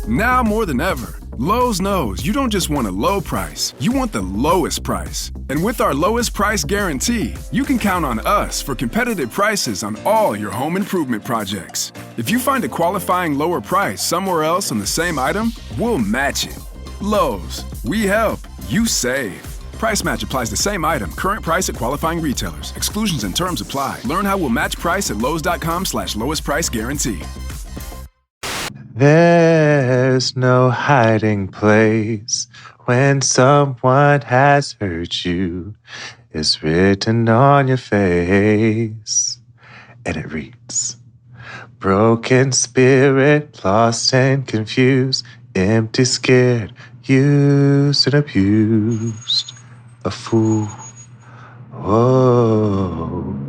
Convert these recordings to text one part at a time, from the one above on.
Now more than ever, Lowe's knows you don't just want a low price, you want the lowest price. And with our lowest price guarantee, you can count on us for competitive prices on all your home improvement projects. If you find a qualifying lower price somewhere else on the same item, we'll match it. Lowe's, we help, you save. Price match applies the same item, current price at qualifying retailers. Exclusions and terms apply. Learn how we'll match price at lowes.com/lowest price guarantee. There's no hiding place when someone has hurt you. It's written on your face, and it reads, broken spirit, lost and confused, empty, scared, used and abused, a fool. Whoa.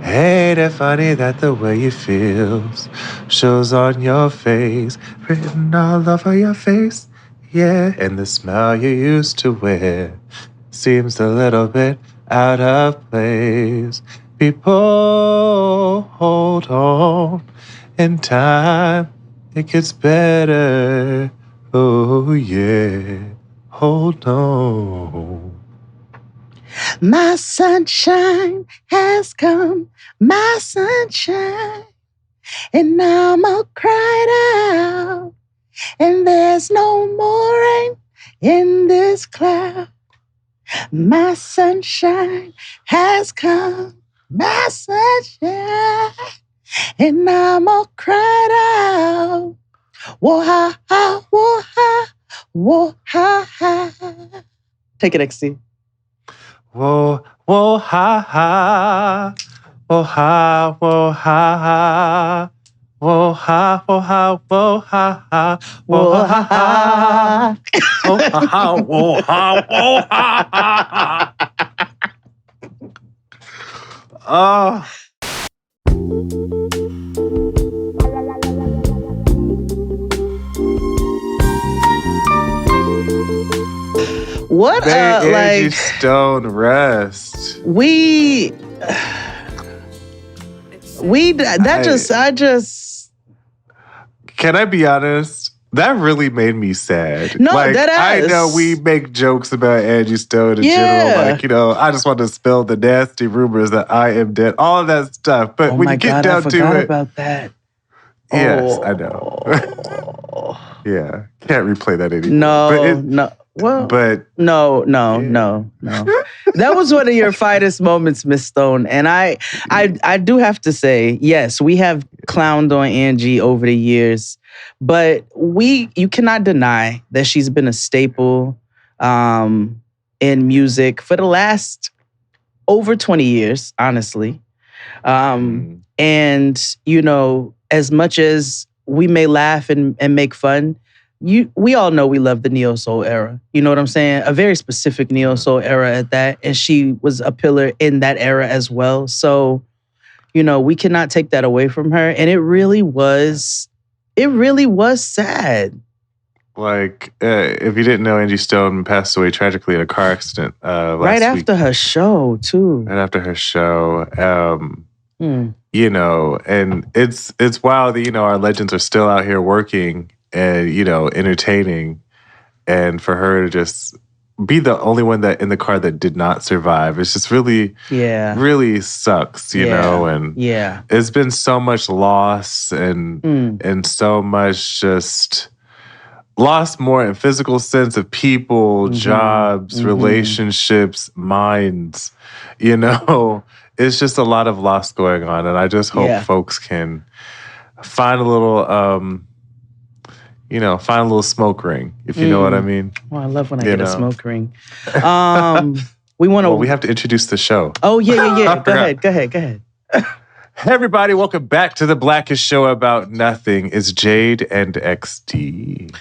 Ain't it funny that the way you feels shows on your face, written all over your face, yeah. And the smile you used to wear seems a little bit out of place. People, hold on. In time, it gets better. Oh, yeah. Hold on. My sunshine has come, my sunshine, and now I'm all cried out, and there's no more rain in this cloud. My sunshine has come, my sunshine, and now I'm all cried out. Whoa, ha, ha, whoa, ha, whoa, ha, ha. Take it, XC. Whoa, whoa, ha, ha. Whoa, ha, whoa, ha, ha. Whoa, ha, whoa, ha, whoa, ha, ha. Whoa, ha, ha. Whoa, ha, ha, whoa, ha, whoa, ha, ha. Oh. What Angie Stone rest. I just. Can I be honest? That really made me sad. No, like, that I is. know we make jokes about Angie Stone in general. Like, I just want to spill the nasty rumors that I am dead. All of that stuff. But when you get down to it. I forgot about that. Yes, I know. Yeah. Can't replay that anymore. No. Well, but no. That was one of your finest moments, Miss Stone. And I do have to say, yes, we have clowned on Angie over the years, but you cannot deny that she's been a staple in music for the last over 20 years, honestly. And, as much as we may laugh and make fun, we all know we love the neo soul era. You know what I'm saying? A very specific neo soul era at that. And she was a pillar in that era as well. So, we cannot take that away from her. And it really was sad. Like, if you didn't know, Angie Stone passed away tragically in a car accident last week. Right after her show, too. Right after her show. And it's wild that, our legends are still out here working and, entertaining, and for her to just be the only one that in the car that did not survive. It's just really, really sucks, you know? And it's been so much loss and so much just lost more in physical sense of people, jobs, relationships, minds, It's just a lot of loss going on. And I just hope folks can find a little... find a little smoke ring, if you know what I mean. Well, I love when I get a smoke ring. We want to... Well, we have to introduce the show. Oh, yeah. Go ahead. Hey, everybody. Welcome back to the Blackest Show About Nothing. It's Jade and XD.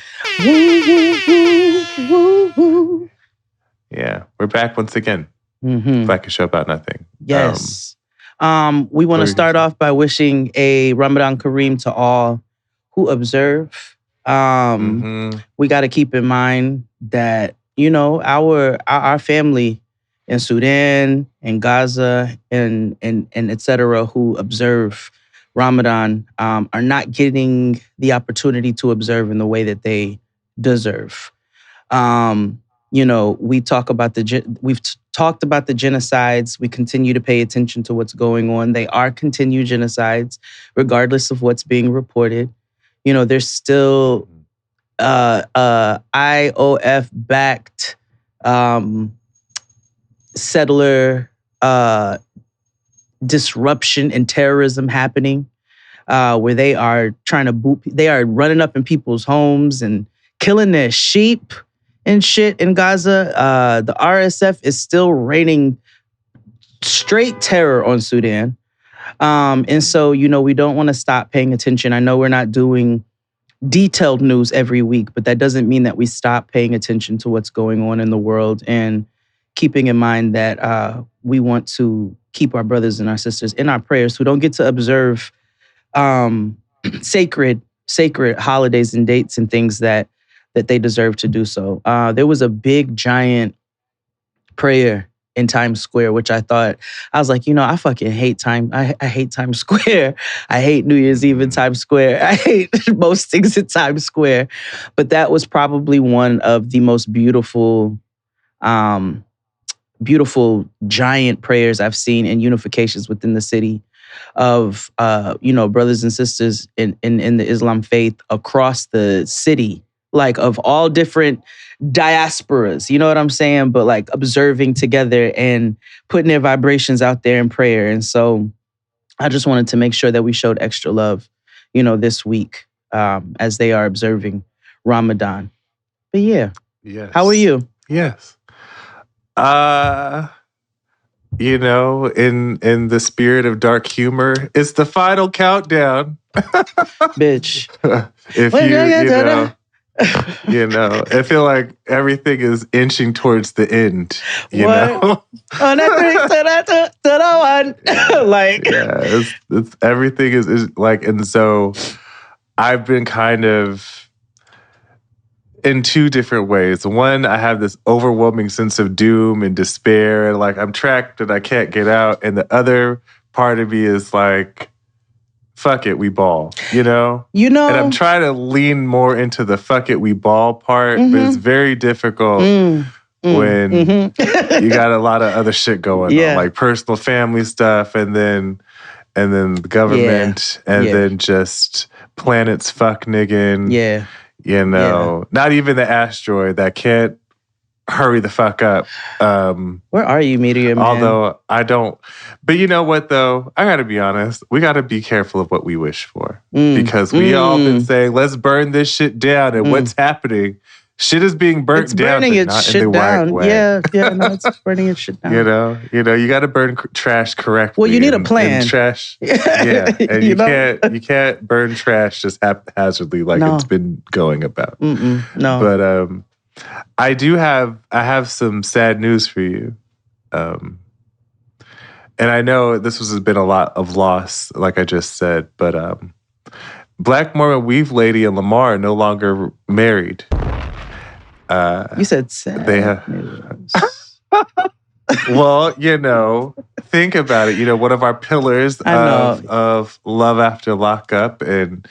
Yeah, we're back once again. Blackest Show About Nothing. Yes. We want to start off by wishing a Ramadan Kareem to all who observe. We got to keep in mind that, our family in Sudan and Gaza and et cetera who observe Ramadan are not getting the opportunity to observe in the way that they deserve. We talk about talked about the genocides. We continue to pay attention to what's going on. They are continued genocides, regardless of what's being reported. There's still IOF backed settler disruption and terrorism happening, where they are trying to they are running up in people's homes and killing their sheep and shit in Gaza. The RSF is still raining straight terror on Sudan. And so, we don't want to stop paying attention. I know we're not doing detailed news every week, but that doesn't mean that we stop paying attention to what's going on in the world and keeping in mind that we want to keep our brothers and our sisters in our prayers who don't get to observe sacred holidays and dates and things that they deserve to do so. There was a big, giant prayer in Times Square, which I was like, I fucking hate I hate Times Square. I hate New Year's Eve in Times Square. I hate most things in Times Square. But that was probably one of the most beautiful giant prayers I've seen in unifications within the city of, brothers and sisters in the Islam faith across the city, like of all different diasporas, you know what I'm saying? But like observing together and putting their vibrations out there in prayer. And so I just wanted to make sure that we showed extra love, this week as they are observing Ramadan. But yeah. Yes. How are you? Yes. In the spirit of dark humor, it's the final countdown. Bitch. I feel like everything is inching towards the end. You know? Like, yeah, it's everything is like, and so I've been kind of in two different ways. One, I have this overwhelming sense of doom and despair, and like I'm trapped and I can't get out. And the other part of me is like, fuck it, we ball, And I'm trying to lean more into the fuck it, we ball part, but it's very difficult when you got a lot of other shit going on, like personal family stuff, and then the government, then just planets fuck niggin. Not even the asteroid that can't hurry the fuck up. Where are you, Meteor Man? Although I don't. But you know what, though? I got to be honest. We got to be careful of what we wish for. Because we all been saying, let's burn this shit down. And what's happening? Shit is being burnt down, but not in the right way. Yeah, no, it's burning its shit down. You got to burn trash correctly. Well, you need a plan. And trash, and you can't burn trash just haphazardly like it's been going about. No, but I have some sad news for you. And I know this has been a lot of loss, like I just said, but Black Mormon Weave Lady and Lamar are no longer married. You said sad. They have. Well, think about it. One of our pillars of love after lockup and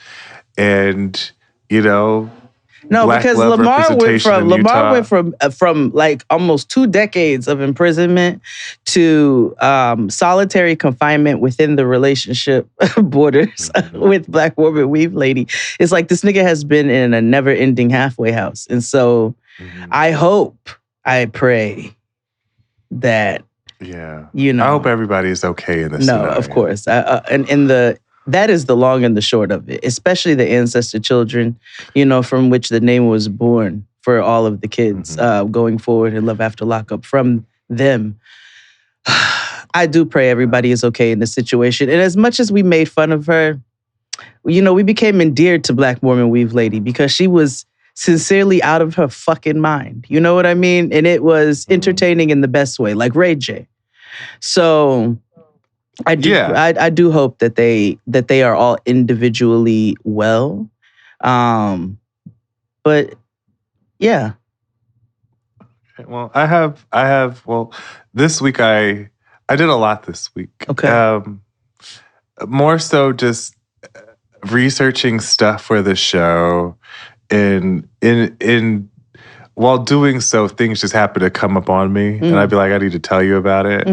No, Black because Lamar went from like almost 2 decades of imprisonment to solitary confinement within the relationship borders with Black Mormon Weave Lady. It's like this nigga has been in a never-ending halfway house. And so I pray that, I hope everybody is okay in this scenario. Of course. That is the long and the short of it, especially the ancestor children, from which the name was born for all of the kids going forward in Love After Lockup from them. I do pray everybody is okay in this situation. And as much as we made fun of her, we became endeared to Black Mormon Weave Lady because she was sincerely out of her fucking mind. You know what I mean? And it was entertaining in the best way, like Ray J. So I do hope that they are all individually well. But yeah. Well, I have this week I did a lot this week. Okay. more so just researching stuff for the show, and in while doing so, things just happen to come up on me, and I'd be like, I need to tell you about it.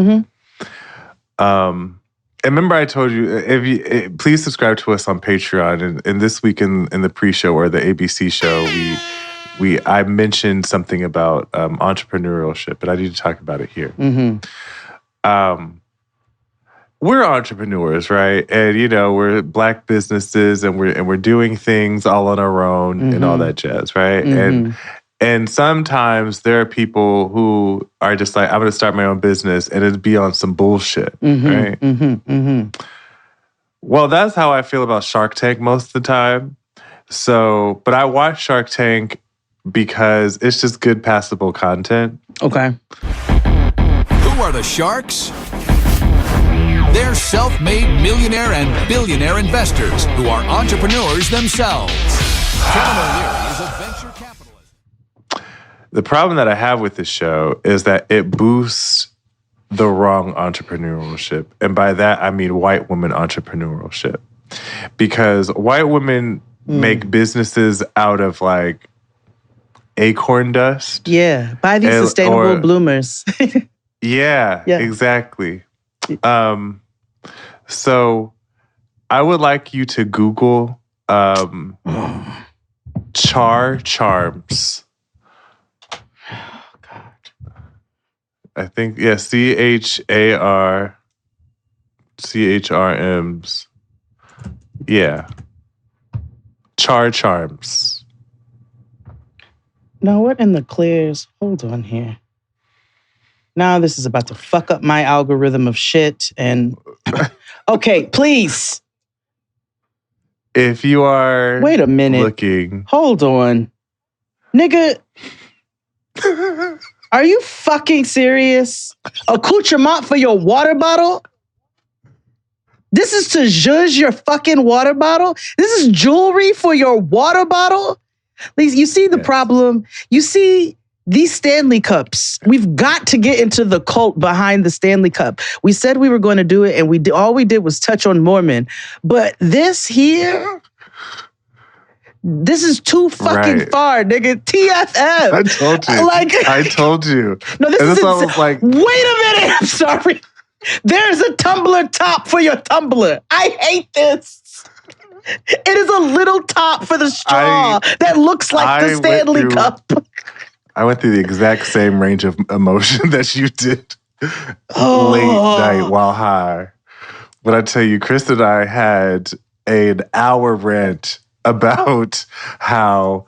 And remember, I told you, please subscribe to us on Patreon. And this week in the pre-show or the ABC show, I mentioned something about entrepreneurship, but I need to talk about it here. We're entrepreneurs, right? And we're Black businesses, and we're doing things all on our own and all that jazz, right? And sometimes there are people who are just like, I'm going to start my own business, and it'd be on some bullshit, right? Well, that's how I feel about Shark Tank most of the time. So, but I watch Shark Tank because it's just good, passable content. Okay. Who are the sharks? They're self-made millionaire and billionaire investors who are entrepreneurs themselves. Kevin O'Leary is a venture capitalist. The problem that I have with this show is that it boosts the wrong entrepreneurship. And by that, I mean white woman entrepreneurship. Because white women make businesses out of like acorn dust. Yeah, buy these sustainable bloomers. Yeah, exactly. So I would like you to Google Char Charms. I think, CHARCHRMs. Yeah. Char Charms. Now, what in the clears? Hold on here. Now this is about to fuck up my algorithm of shit. And okay, please. If you are wait a minute. Looking. Hold on. Nigga. Are you fucking serious? Accoutrement for your water bottle? This is to zhuzh your fucking water bottle? This is jewelry for your water bottle? You see the problem? You see these Stanley Cups. We've got to get into the cult behind the Stanley Cup. We said we were going to do it, and all we did was touch on Mormon. But this here... This is too fucking far, nigga. TFF. I told you. I told you. No, this is I was like, wait a minute. I'm sorry. There's a tumbler top for your tumbler. I hate this. It is a little top for the straw that looks like the Stanley Cup. I went through the exact same range of emotion that you did late night while high. But I tell you, Chris and I had an hour rant about how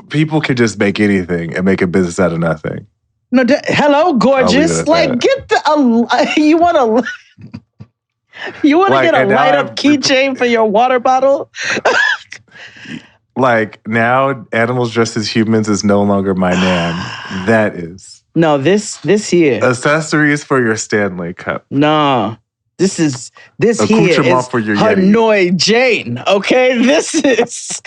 people can just make anything and make a business out of nothing. No, hello, gorgeous. Like, get the you want to get a light up keychain for your water bottle? Like, now animals dressed as humans is no longer my nan. That is. No, this here. Accessories for your Stanley Cup. No. This here is for your Hanoi Jane, okay? This is...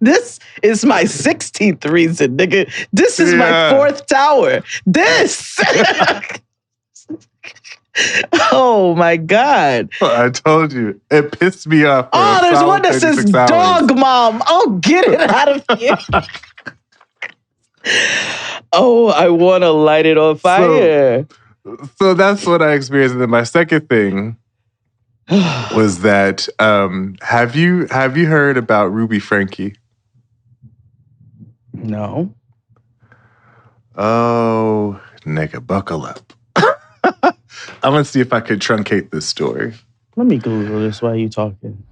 This is my 16th reason, nigga. This is my fourth tower. This... Oh my God. I told you. It pissed me off. There's one that says dog mom. Oh, get it out of here. Oh, I want to light it on fire. So that's what I experienced. And then my second thing was that have you heard about Ruby Frankie? No. Oh, nigga, buckle up. I'm going to see if I could truncate this story. Let me Google this while you talking.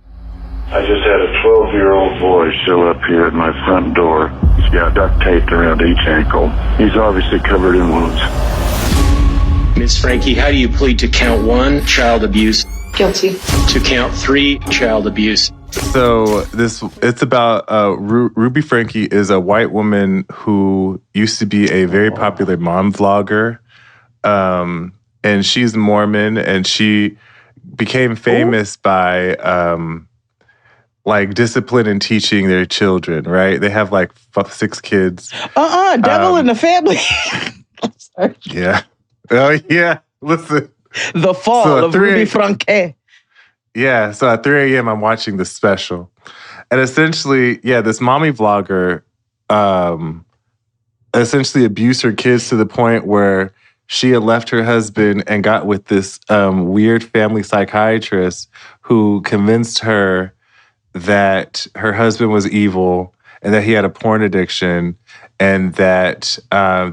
I just had a 12-year-old boy show up here at my front door. He's got duct taped around each ankle. He's obviously covered in wounds. Miss Frankie, how do you plead to count 1, child abuse? Guilty. To count 3, child abuse? So it's about Ruby Frankie is a white woman who used to be a very popular mom vlogger. And she's Mormon, and she became famous by like discipline and teaching their children, right? They have like 6 kids. Devil in the Family. Sorry. Yeah. Oh, yeah. Listen. The Fall of Ruby Franque. Yeah. So at 3 a.m., I'm watching the special. And essentially, this mommy vlogger essentially abused her kids to the point where she had left her husband and got with this weird family psychiatrist who convinced her that her husband was evil and that he had a porn addiction and that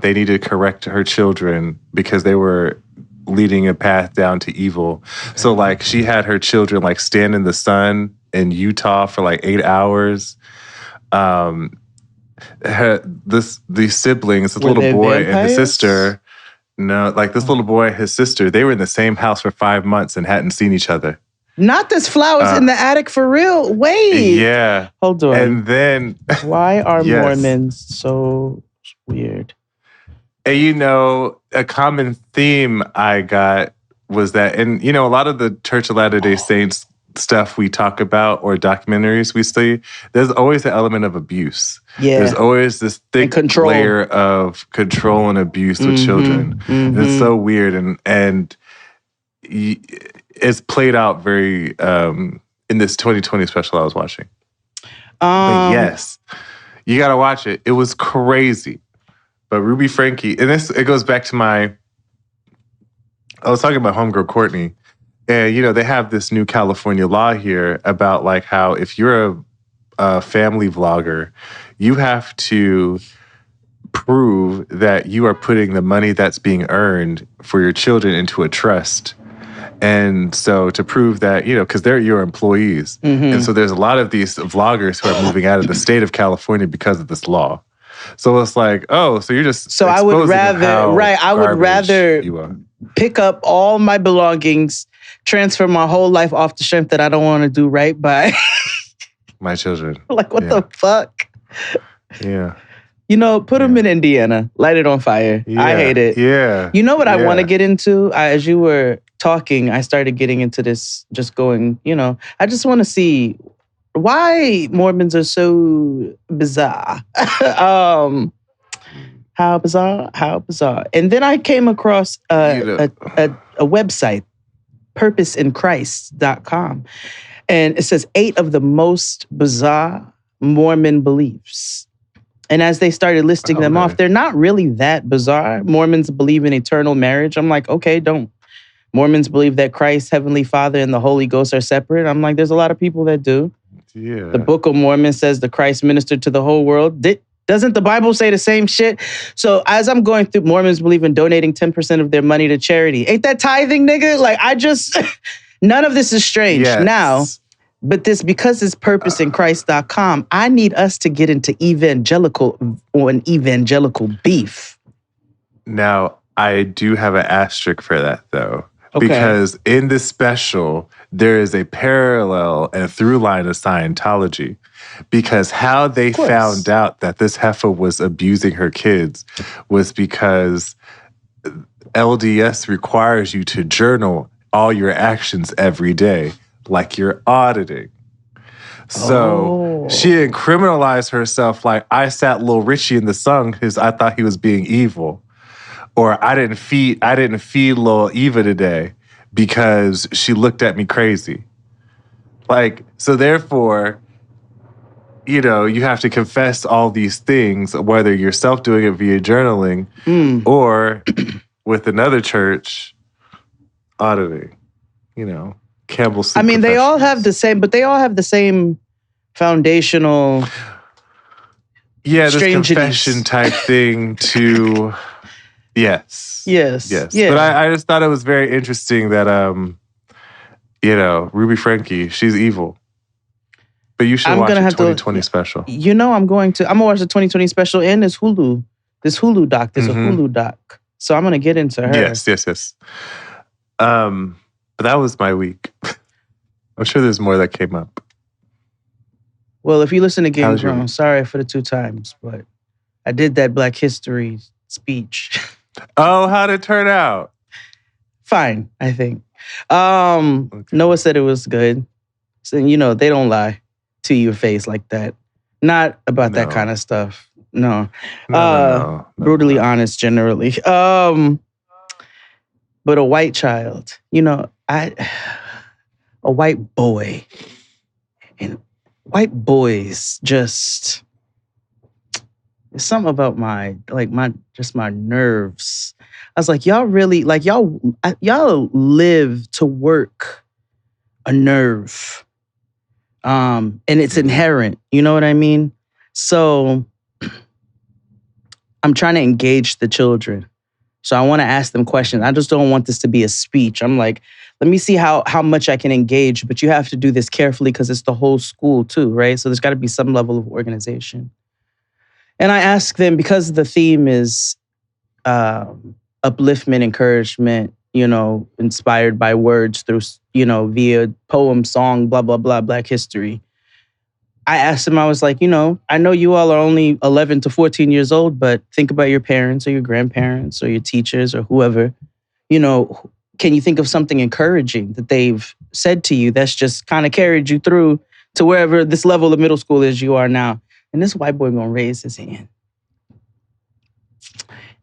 they needed to correct her children because they were leading a path down to evil. So like she had her children like stand in the sun in Utah for like 8 hours. These siblings, this little boy and his sister, this little boy and his sister, they were in the same house for 5 months and hadn't seen each other. Not this flowers in the attic for real. Wait. Yeah. Hold on. And then why are Mormons so weird? And a common theme I got was that, and a lot of the Church of Latter-day Saints stuff we talk about or documentaries we see, there's always an element of abuse. Yeah. There's always this thick layer of control and abuse with children. Mm-hmm. It's so weird and it's played out very in this 2020 special I was watching. But yes, you got to watch it. It was crazy. But Ruby Franke, and it goes back to I was talking about homegirl Courtney. And, they have this new California law here about like how if you're a family vlogger, you have to prove that you are putting the money that's being earned for your children into a trust. And so to prove that, because they're your employees. Mm-hmm. And so there's a lot of these vloggers who are moving out of the state of California because of this law. So it's like, so you're just so I would rather pick up all my belongings, transfer my whole life off the strength that I don't want to do right by my children. Like, what the fuck? Yeah. Put them in Indiana, light it on fire. Yeah. I hate it. Yeah. You know what I want to get into? As you were talking, I started getting into this, just going, I just want to see why Mormons are so bizarre. How bizarre. And then I came across a website, purposeinchrist.com. And it says 8 of the most bizarre Mormon beliefs. And as they started listing them off, they're not really that bizarre. Mormons believe in eternal marriage. I'm like, okay, don't. Mormons believe that Christ, Heavenly Father, and the Holy Ghost are separate. I'm like, there's a lot of people that do. Yeah. The Book of Mormon says the Christ ministered to the whole world. Doesn't the Bible say the same shit? So as I'm going through, Mormons believe in donating 10% of their money to charity. Ain't that tithing, nigga? Like, none of this is strange now. But because it's purposeinchrist.com, I need us to get into evangelical beef. Now, I do have an asterisk for that, though. Okay. Because in this special, there is a parallel and a through line of Scientology. Because how they found out that this heifer was abusing her kids was because LDS requires you to journal all your actions every day, like you're auditing. So she didn't criminalize herself like, I sat little Richie in the sun because I thought he was being evil. Or I didn't feed little Eva today because she looked at me crazy. Like, so therefore, you have to confess all these things, whether yourself doing it via journaling or with another church auditing, Campbell Soup. I mean, they all have the same foundational this confession type thing to... Yes. Yeah. But I just thought it was very interesting that, Ruby Franke, she's evil. But you should watch the 2020 special. I'm going to watch the 2020 special and this Hulu doc. There's a Hulu doc. So I'm going to get into her. Yes. But that was my week. I'm sure there's more that came up. Well, if you listen to Game Grown, sorry for the 2 times, but I did that Black History speech. Oh, how'd it turn out? Fine, I think. Okay. Noah said it was good. So, they don't lie. to your face like that. Not about that kind of stuff. No. No. Brutally honest generally. But a white child, a white boy. And white boys just, there's something about my nerves. I was like, y'all really, like y'all live to work a nerve. And it's inherent, you know what I mean? So I'm trying to engage the children. So I want to ask them questions. I just don't want this to be a speech. I'm like, let me see how much I can engage, but you have to do this carefully because it's the whole school too, right? So there's got to be some level of organization. And I ask them, because the theme is upliftment, encouragement, inspired by words through, via poem, song, blah, blah, blah, Black history. I asked them, I was like, I know you all are only 11 to 14 years old, but think about your parents or your grandparents or your teachers or whoever. Can you think of something encouraging that they've said to you that's just kind of carried you through to wherever this level of middle school is you are now? And this white boy gonna raise his hand.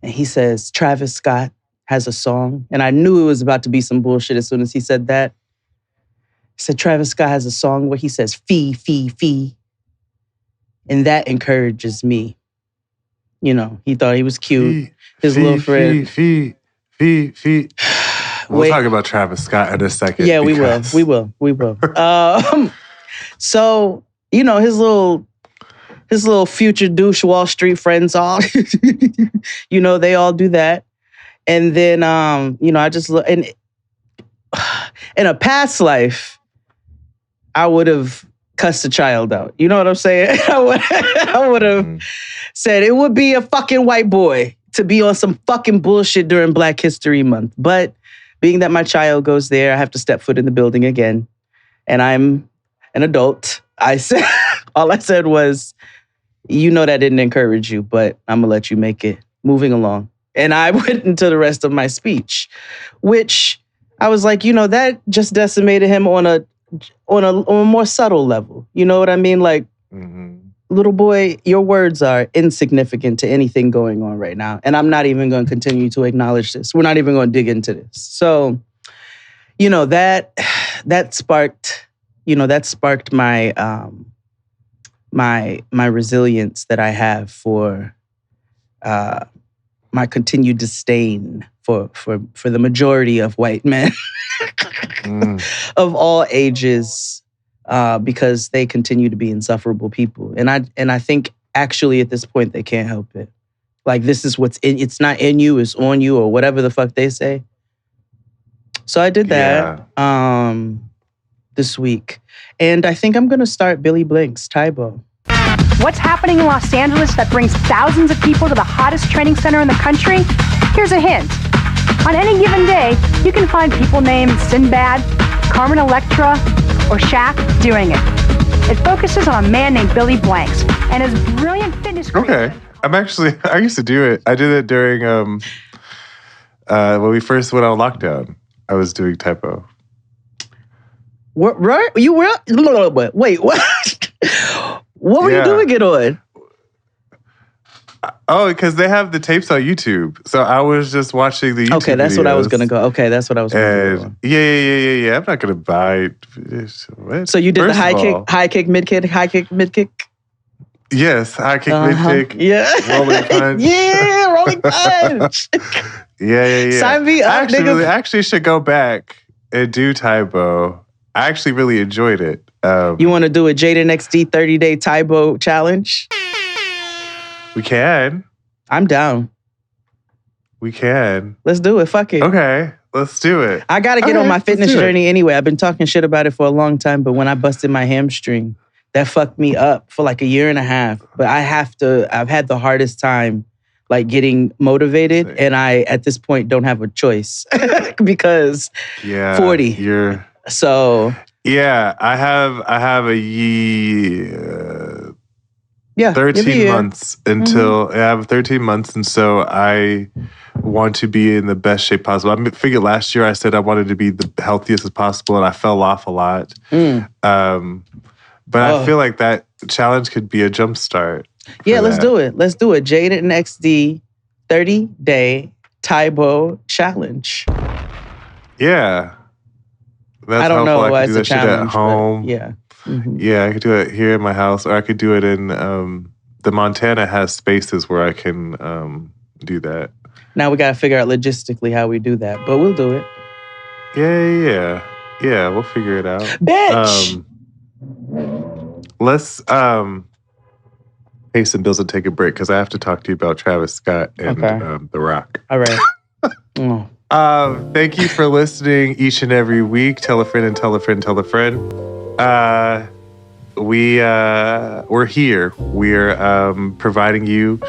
And he says, Travis Scott has a song. And I knew it was about to be some bullshit as soon as he said that. He said, Travis Scott has a song where he says, fee, fee, fee. And that encourages me. He thought he was cute. His little friend. Fee. We'll talk about Travis Scott in a second. Yeah, we will. So, his little future douche Wall Street friends all, they all do that. And then, I just look, and in a past life, I would have cussed a child out. You know what I'm saying? I would have said it would be a fucking white boy to be on some fucking bullshit during Black History Month. But being that my child goes there, I have to step foot in the building again. And I'm an adult. All I said was, that didn't encourage you, but I'm gonna let you make it. Moving along. And I went into the rest of my speech, which I was like, that just decimated him on a more subtle level. You know what I mean? Like, little boy, your words are insignificant to anything going on right now. And I'm not even going to continue to acknowledge this. We're not even going to dig into this. So, that sparked my my resilience that I have for my continued disdain for the majority of white men of all ages, because they continue to be insufferable people. And I think actually at this point they can't help it. Like, this is what's in, it's not in you, it's on you, or whatever the fuck they say. So I did that this week. And I think I'm gonna start Billy Blink's Tybo. What's happening in Los Angeles that brings thousands of people to the hottest training center in the country? Here's a hint. On any given day, you can find people named Sinbad, Carmen Electra, or Shaq doing it. It focuses on a man named Billy Blanks and his brilliant fitness creation. Okay. I used to do it. I did it during when we first went on lockdown. I was doing Tybo. What, right? You were? Wait, what? What were you doing it on? Oh, because they have the tapes on YouTube. So I was just watching the YouTube Okay, that's videos. What I was going to go. Okay, that's what I was going to go. Yeah. I'm not going to buy it. What? So you did the high kick, mid kick? Yes, high kick, mid kick. Yeah. Rolling punch. Yeah, rolling punch. Yeah. Sign me up, nigga. I actually should go back and do Tybo. I actually really enjoyed it. You want to do a Jaden XD 30-day Tybo challenge? We can. I'm down. We can. Let's do it. Fuck it. Okay, let's do it. I got to get on my fitness journey anyway. I've been talking shit about it for a long time, but when I busted my hamstring, that fucked me up for like a year and a half. But I've had the hardest time like getting motivated, and I, at this point, don't have a choice because 40. So yeah, I have a year. 13 months until I have 13 months, and so I want to be in the best shape possible. I figured last year I said I wanted to be the healthiest as possible, and I fell off a lot. But I feel like that challenge could be a jump start. Yeah, let's do it. Let's do it. Jaden and XD 30-day Taibo challenge. Yeah. That's I don't know helpful. why I could do that shit at home. Yeah. Mm-hmm. Yeah, I could do it here in my house, or I could do it in the Montana has spaces where I can do that. Now we got to figure out logistically how we do that, but we'll do it. Yeah, we'll figure it out. Bitch! Let's pay some bills and take a break because I have to talk to you about Travis Scott and The Rock. All right. Thank you for listening each and every week. Tell a friend and tell a friend, tell a friend. We're here. We're providing you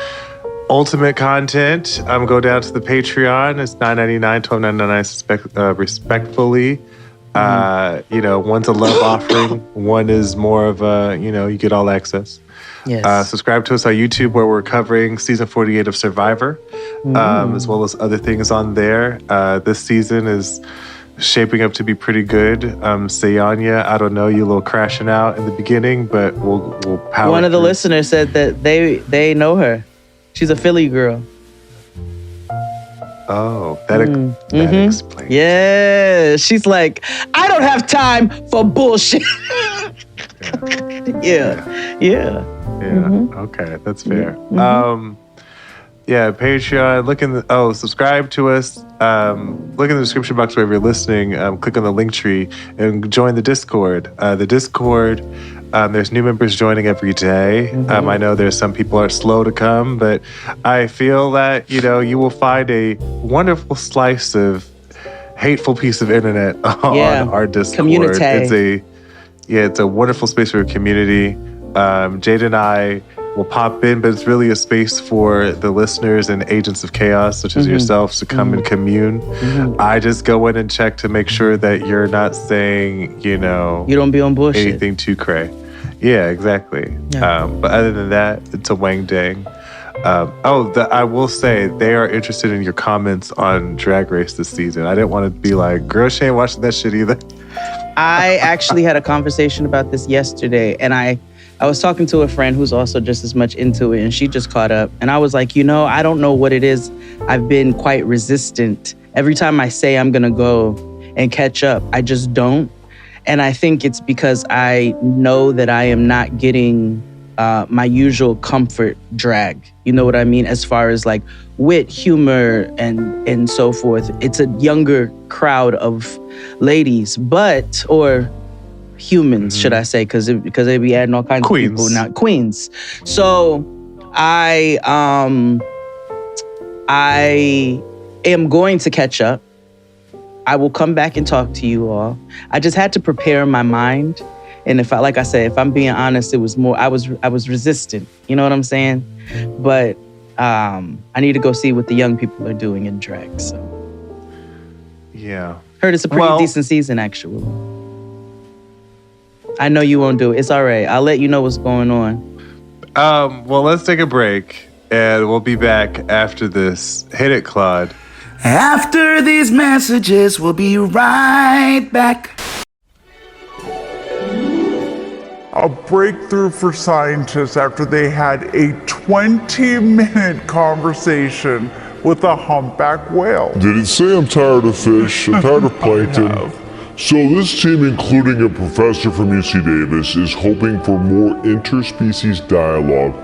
ultimate content. Go down to the Patreon. It's $9.99, $12.99 respectfully. One's a love offering. One is more of a, you get all access. Yes. Subscribe to us on YouTube where we're covering season 48 of Survivor, as well as other things on there. This season is shaping up to be pretty good. Sayanya, I don't know, you a little crashing out in the beginning, but we'll power One of the through. listeners said that they know her. She's a Philly girl. Oh, that explains. Yeah, she's like, I don't have time for bullshit. Yeah. Okay, that's fair. Patreon. Subscribe to us. Look in the description box wherever you're listening. Click on the link tree and join the Discord. The Discord, there's new members joining every day. I know there's some people are slow to come, but I feel that you will find a wonderful slice of hateful piece of internet on our Discord. Community. It's a wonderful space for a community. Jade and I will pop in, but it's really a space for the listeners and agents of chaos, such as yourselves, to come and commune. I just go in and check to make sure that you're not saying, you don't be on bullshit. anything too cray. Yeah, exactly. Yeah. But other than that, it's a wang dang. I will say they are interested in your comments on Drag Race this season. I didn't want to be like, girl, she ain't watching that shit either. I actually had a conversation about this yesterday, and I was talking to a friend who's also just as much into it, and she just caught up. And I was like, I don't know what it is. I've been quite resistant. Every time I say I'm going to go and catch up, I just don't. And I think it's because I know that I am not getting my usual comfort drag. You know what I mean? As far as like wit, humor, and so forth. It's a younger crowd of ladies, or humans, should I say, because they be adding all kinds of people now. Queens. So I am going to catch up. I will come back and talk to you all. I just had to prepare my mind. And if I'm being honest, it was more, I was resistant. You know what I'm saying? But I need to go see what the young people are doing in drag. So yeah. Heard it's a pretty decent season, actually. I know you won't do it. It's all right. I'll let you know what's going on. Let's take a break, and we'll be back after this. Hit it, Claude. After these messages, we'll be right back. A breakthrough for scientists after they had a 20-minute conversation with a humpback whale. Did it say I'm tired of fish? I'm tired of plankton. So this team, including a professor from UC Davis, is hoping for more interspecies dialogue.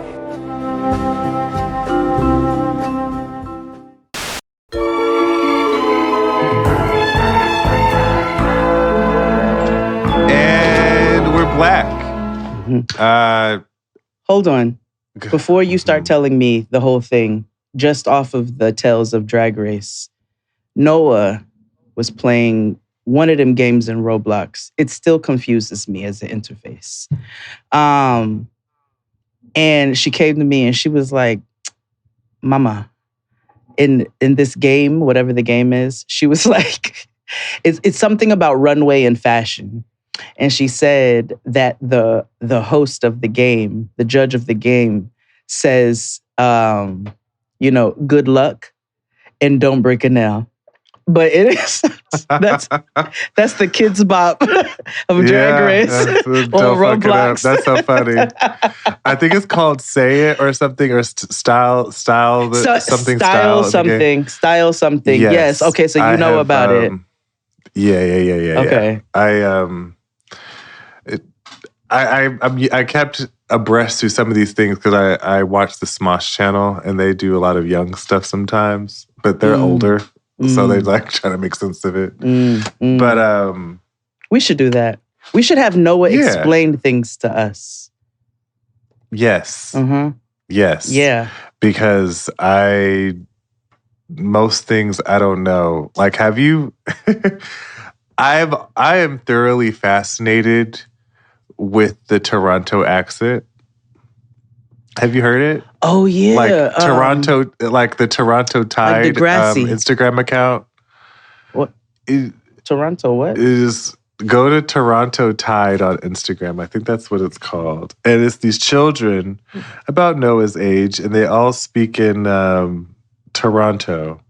And we're black. Hold on. Before you start telling me the whole thing, just off of the Tales of Drag Race, Noah was playing one of them games in Roblox. It still confuses me as an interface. And she came to me and she was like, Mama, in this game, whatever the game is, she was like, it's something about runway and fashion. And she said that the host of the game, the judge of the game, says, good luck and don't break a nail. But it is that's the kids bop of Drag Race Don't on fuck it up. Roblox. That's so funny. I think it's called Say It or something, or style Style something. Yes. Yes. Okay, so you know about it. Yeah. Okay. I kept abreast to some of these things because I watch the Smosh channel and they do a lot of young stuff sometimes, but they're older, so they like try to make sense of it. But we should do that. We should have Noah explain things to us. Yes. Mm-hmm. Yes. Yeah. Because most things I don't know. Like, have you? I am thoroughly fascinated with the Toronto accent. Have you heard it? Oh yeah, like Toronto, like the Toronto Tide Instagram account. What? Toronto what? Is go to Toronto Tide on Instagram. I think that's what it's called. And it's these children about Noah's age, and they all speak in Toronto.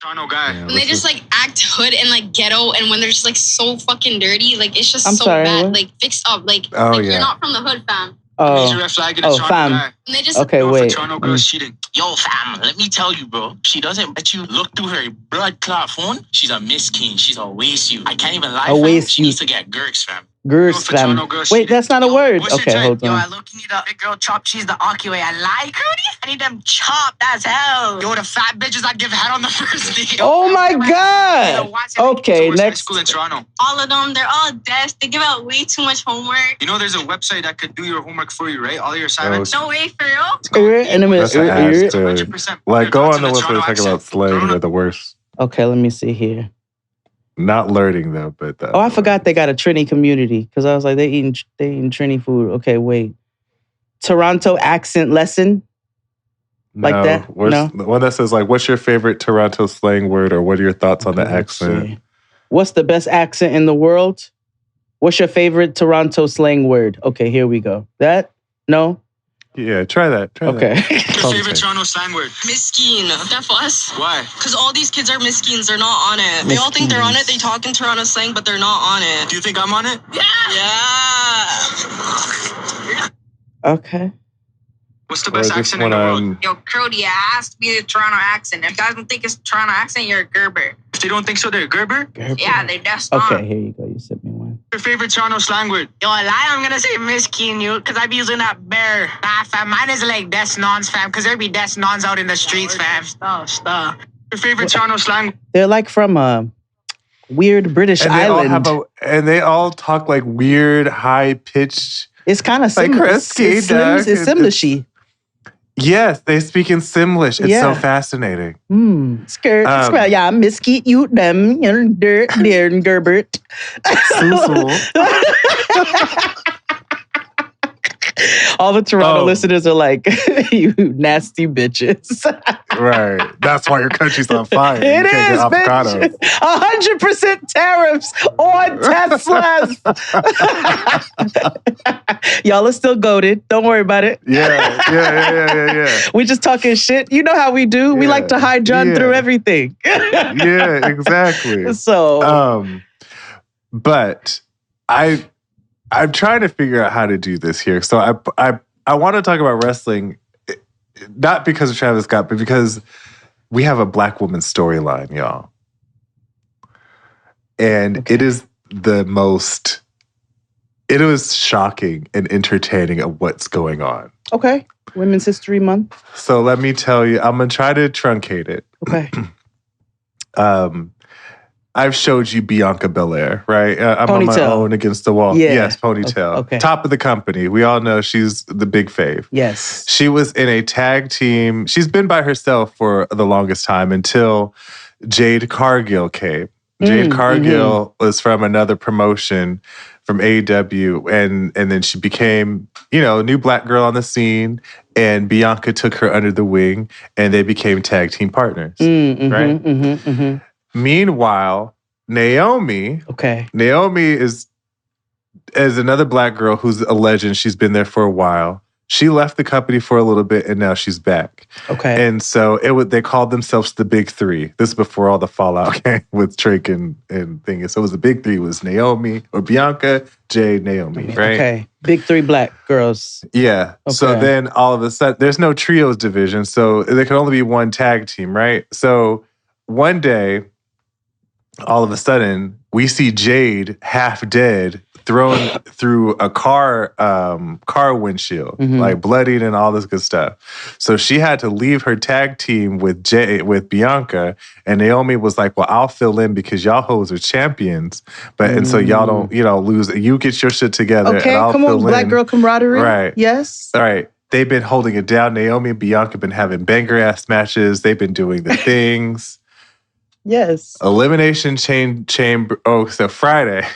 Toronto guy. When they just like act hood and like ghetto, and when they're just like so fucking dirty, like it's just bad. What? Like fixed up, like, you're not from the hood, fam. Major red flag in the Toronto fam. guy. And they just For Toronto girls cheating. Yo, fam, let me tell you, bro. She doesn't let you look through her blood clot phone. She's a miskin. She's a waste you. I can't even lie, fam. She needs to get Gurks, fam. Gurks, fam. Wait, that's not a word. Okay, hold on. Yo, I look need a big girl chop cheese the Aki way. I like her. I need them chopped as hell. Yo, the fat bitches I give head on the first day. Oh my God. Okay, next. School in Toronto. all of them. They're all deaf. They give out way too much homework. You know, there's a website that could do your homework for you, right? All your assignments. No way, for real. That's an ass to, like, go on the website and talk about slang. They're the worst. Okay, let me see here. Not learning though, but I forgot they got a Trini community because I was like, they eating Trini food. Okay, wait. Toronto accent lesson. Like that? No. The one that says like, what's your favorite Toronto slang word, or what are your thoughts on the accent? See. What's the best accent in the world? What's your favorite Toronto slang word? Okay, here we go. That? No? Yeah, try that. Okay. Your favorite Toronto slang word? Miskin. That for us. Why? Because all these kids are miskins. They're not on it. They all think they're on it. They talk in Toronto slang, but they're not on it. Do you think I'm on it? Yeah. Okay. What's the best accent in the world? Yo, Crody, it has to be the Toronto accent. If you guys don't think it's Toronto accent, you're a Gerber. If they don't think so, they're a Gerber? Yeah, they're just Okay, here you go. You sent me one. Your favorite Toronto slang word? Yo, I lie, I'm gonna say miskin, you, because I be using that bear. Nah, fam, mine is like des nons, fam, because there be des nons out in the streets, fam. Stop. Your favorite Toronto slang? They're like from a weird British island. And they all talk like weird, high-pitched. It's kind of like It's Simlish-y. Yes, they speak in Simlish. It's so fascinating. Skirt. Yeah, Miskit, you, them, dirt, dear, and Gerbert. All the Toronto listeners are like, you nasty bitches. Right. That's why your country's on fire. It is, bitch. 100% tariffs on Teslas. Y'all are still goated. Don't worry about it. Yeah. We just talking shit. You know how we do. We like to hide John through everything. Yeah, exactly. So, but I'm trying to figure out how to do this here. So I want to talk about wrestling, not because of Travis Scott, but because we have a Black woman storyline, y'all. And it is it was shocking and entertaining of what's going on. Okay. Women's History Month. So let me tell you, I'm going to try to truncate it. Okay. I've showed you Bianca Belair, right? I'm on my own against the wall. Yeah. Yes, ponytail. Okay. Top of the company. We all know she's the big fave. Yes. She was in a tag team. She's been by herself for the longest time until Jade Cargill came. Jade Cargill was from another promotion from AEW, and then she became, a new Black girl on the scene, and Bianca took her under the wing, and they became tag team partners, right? Meanwhile, Naomi is another Black girl who's a legend. She's been there for a while. She left the company for a little bit, and now she's back. Okay. And so they called themselves the Big Three. This is before all the fallout came with Drake and things. So it was the Big Three. It was Naomi or Bianca, Jade, Naomi, right? Okay. Big Three black girls. Yeah. Okay. So then all of a sudden, there's no trios division, so there can only be one tag team, right? So one day, all of a sudden, we see Jade half dead, thrown through a car windshield, like bloodied and all this good stuff. So she had to leave her tag team with Bianca, and Naomi was like, "Well, I'll fill in because y'all hoes are champions, and so y'all don't, lose. You get your shit together, Okay, and I'll come fill on, black in." girl camaraderie. Right. Yes. All right. They've been holding it down. Naomi and Bianca have been having banger ass matches. They've been doing the things. Yes. Elimination chamber. Oh, so Friday.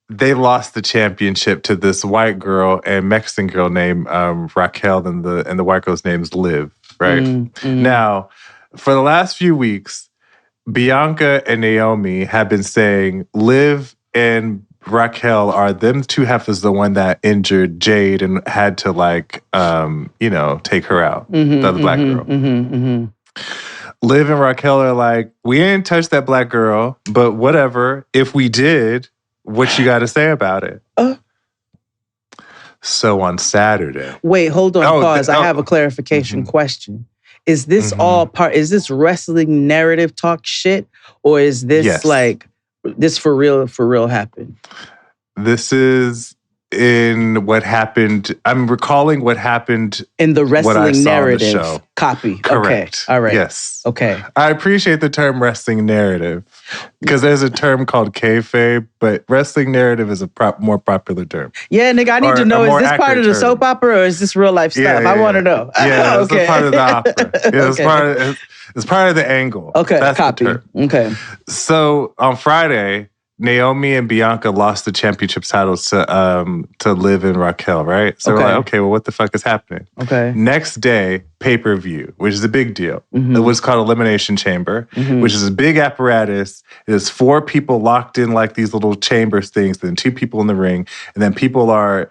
They lost the championship to this white girl and Mexican girl named Raquel, and the white girl's name's Liv, right? Now, for the last few weeks, Bianca and Naomi have been saying Liv and Raquel are them two heifers the one that injured Jade and had to take her out, the other black girl. Liv and Raquel are like, we ain't touched that black girl, but whatever. If we did, what you got to say about it? So on Saturday. Wait, hold on, pause. I have a clarification question. Is this all is this wrestling narrative talk shit? Or is this this for real happened? This is in what happened. I'm recalling what happened in the wrestling narrative show. Copy. Correct. Okay. All right. Yes. Okay. I appreciate the term wrestling narrative because there's a term called kayfabe, but wrestling narrative is a more popular term. Yeah, nigga, I need to know, is this part of the soap opera or is this real life stuff? I want to know. Yeah, it's part of the opera. Yeah, it's part of the angle. Okay, that's copy. The term. Okay. So on Friday, Naomi and Bianca lost the championship titles to Liv and Raquel, right? So we're like, okay, well, what the fuck is happening? Okay. Next day, pay-per-view, which is a big deal. It was called Elimination Chamber, which is a big apparatus. There's 4 people locked in like these little chambers things, then 2 people in the ring, and then people are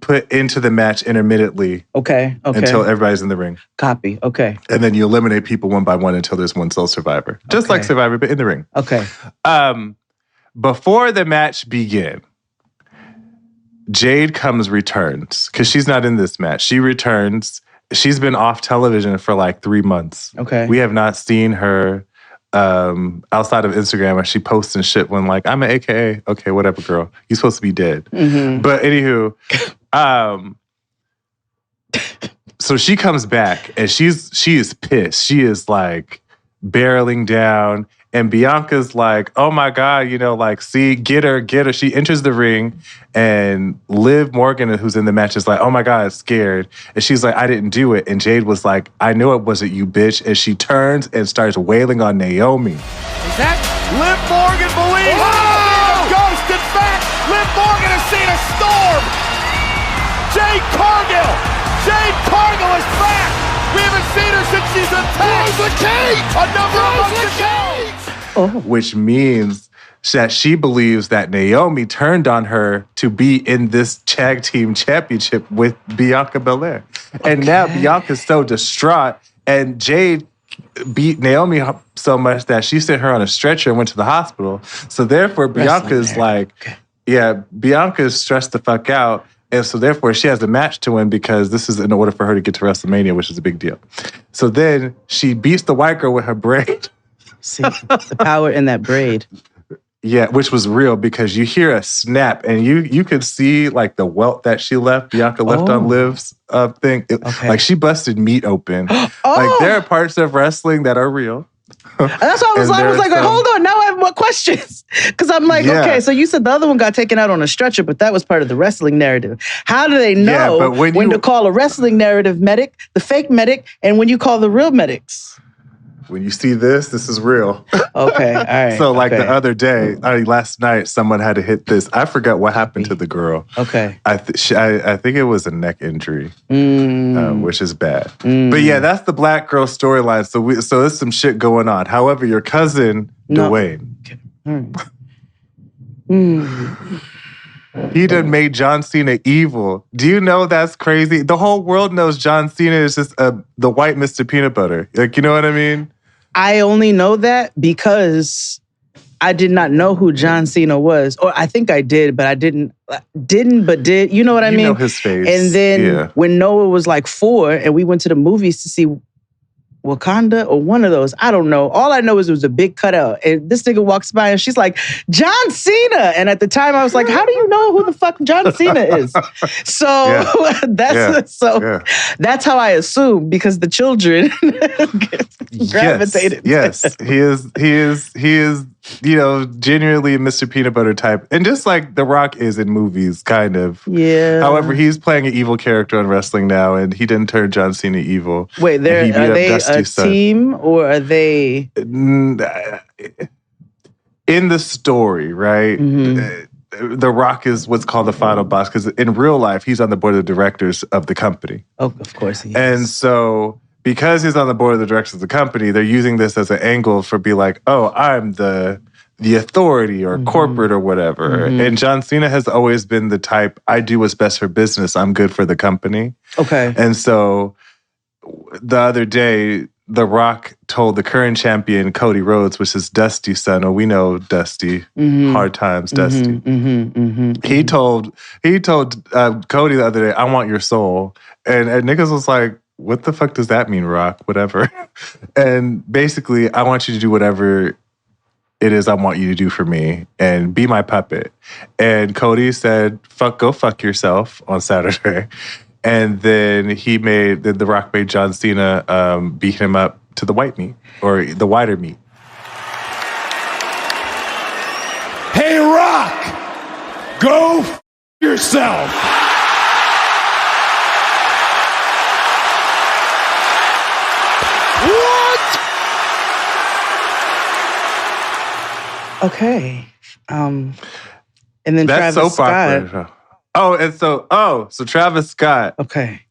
put into the match intermittently. Okay. Until everybody's in the ring. Copy. Okay. And then you eliminate people one by one until there's one sole survivor. Just like Survivor, but in the ring. Okay. Before the match began, Jade returns, because she's not in this match. She returns. She's been off television for like 3 months. Okay. We have not seen her outside of Instagram, and she posts and shit when like, I'm an AKA. Okay, whatever, girl. You're supposed to be dead. But anywho, so she comes back, and she is pissed. She is like barreling down. And Bianca's like, oh my God, see, get her. She enters the ring, and Liv Morgan, who's in the match, is like, oh my God, scared. And she's like, I didn't do it. And Jade was like, I know it wasn't you, bitch. And she turns and starts wailing on Naomi. Is that Liv Morgan believes? Oh! Ghosted back. Liv Morgan has seen a storm. Jade Cargill is back. We haven't seen her since she's attacked. Close the cage. A number of months ago. Which means that she believes that Naomi turned on her to be in this tag team championship with Bianca Belair. And now Bianca's so distraught, and Jade beat Naomi so much that she sent her on a stretcher and went to the hospital. So therefore, Bianca's Bianca's stressed the fuck out. And so therefore, she has a match to win because this is in order for her to get to WrestleMania, which is a big deal. So then she beats the white girl with her braid. See, the power in that braid. Yeah, which was real because you hear a snap and you could see like the welt that Bianca left on Liv's thing. Like she busted meat open. Like there are parts of wrestling that are real. That's why I was like, hold on, now I have more questions. Because I'm like, okay, so you said the other one got taken out on a stretcher, but that was part of the wrestling narrative. How do they know when to call a wrestling narrative medic, the fake medic, and when you call the real medics? When you see this is real. Okay, all right. So the other day, last night, someone had to hit this. I forgot what happened to the girl. Okay. I think it was a neck injury, which is bad. But yeah, that's the black girl storyline. So there's some shit going on. However, your cousin, Dwayne. He done made John Cena evil. Do you know that's crazy? The whole world knows John Cena is just the white Mr. Peanut Butter. Like, you know what I mean? I only know that because I did not know who John Cena was. Or I think I did, but I didn't but did. You know what I mean? You know his face. And then when Noah was like 4 and we went to the movies to see Wakanda or one of those, I don't know. All I know is it was a big cutout. And this nigga walks by and she's like, John Cena. And at the time I was like, how do you know who the fuck John Cena is? So that's how I assume, because the children gravitated. Yes. He is, you know, genuinely a Mr. Peanut Butter type. And just like The Rock is in movies, kind of. Yeah. However, he's playing an evil character in wrestling now, and he didn't turn John Cena evil. Wait, are they a team or are they... In the story, right? Mm-hmm. The Rock is what's called the final boss, because in real life, he's on the board of directors of the company. Oh, of course he is. And so... because he's on the board of the directors of the company, they're using this as an angle for be like, oh, I'm the authority or corporate or whatever. And John Cena has always been the type, I do what's best for business. I'm good for the company. Okay. And so the other day, The Rock told the current champion, Cody Rhodes, which is Dusty's son, or we know Dusty, Hard Times Dusty. He told Cody the other day, I want your soul. And niggas was like, what the fuck does that mean, Rock? Whatever. And basically, I want you to do whatever it is I want you to do for me and be my puppet. And Cody said, go fuck yourself on Saturday. And then The Rock made John Cena beat him up to the white meat, or the wider meat. Hey, Rock! Go f yourself! Okay. And then that's Travis Scott. Opera. So Travis Scott. Okay.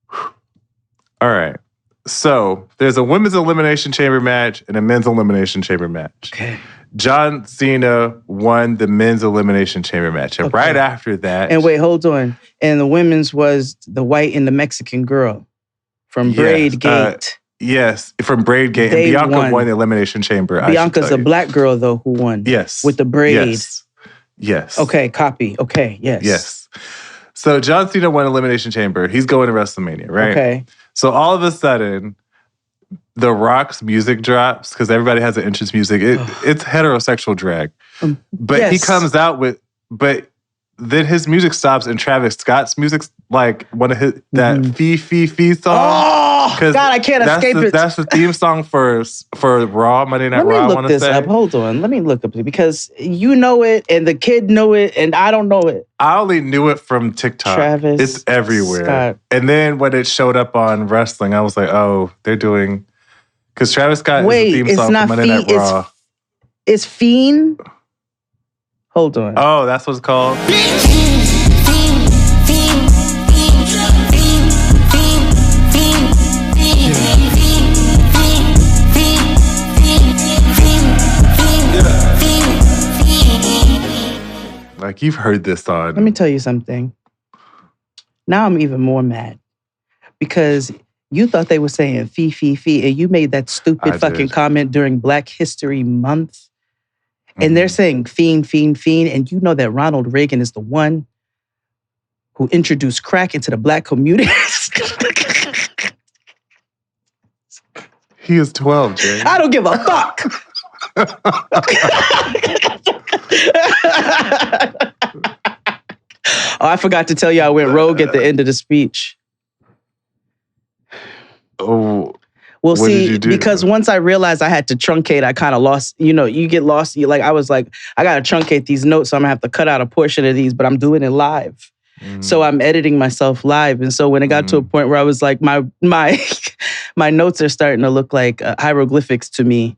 All right. So there's a women's elimination chamber match and a men's elimination chamber match. Okay. John Cena won the men's elimination chamber match. And right after that... And wait, hold on. And the women's was the white and the Mexican girl from Braidgate. Yes, from Braidgate. And Bianca won the elimination chamber. Bianca's a black girl, though, who won. Yes. With the braid. Yes. Okay, copy. Okay, yes. Yes. So John Cena won elimination chamber. He's going to WrestleMania, right? Okay. So all of a sudden, The Rock's music drops because everybody has an entrance music. It's heterosexual drag. But he comes out with... But then his music stops and Travis Scott's music's like one of his... That Fee Fee Fee song. Oh, God, I can't escape it. That's the theme song for Raw, Monday Night Raw, I want to say. Let me look this up. Hold on. Let me look up because you know it and the kid know it and I don't know it. I only knew it from TikTok. Travis It's everywhere. Scott. And then when it showed up on wrestling, I was like, oh, they're doing... Because Travis Scott is the theme song for Monday Night Raw. It's Fiend? Hold on. Oh, that's what it's called? Like, you've heard this song. Let me tell you something. Now I'm even more mad because you thought they were saying fee, fee, fee, and you made that stupid fucking comment during Black History Month. And they're saying fiend, fiend, fiend, and you know that Ronald Reagan is the one who introduced crack into the Black community. He is 12, Jay. I don't give a fuck. Oh, I forgot to tell you I went rogue at the end of the speech. Oh. Well, see, because once I realized I had to truncate, I kind of lost, you know, you get lost. I was like, I got to truncate these notes, so I'm going to have to cut out a portion of these, but I'm doing it live. So I'm editing myself live. And so when it got to a point where I was like, my notes are starting to look like hieroglyphics to me,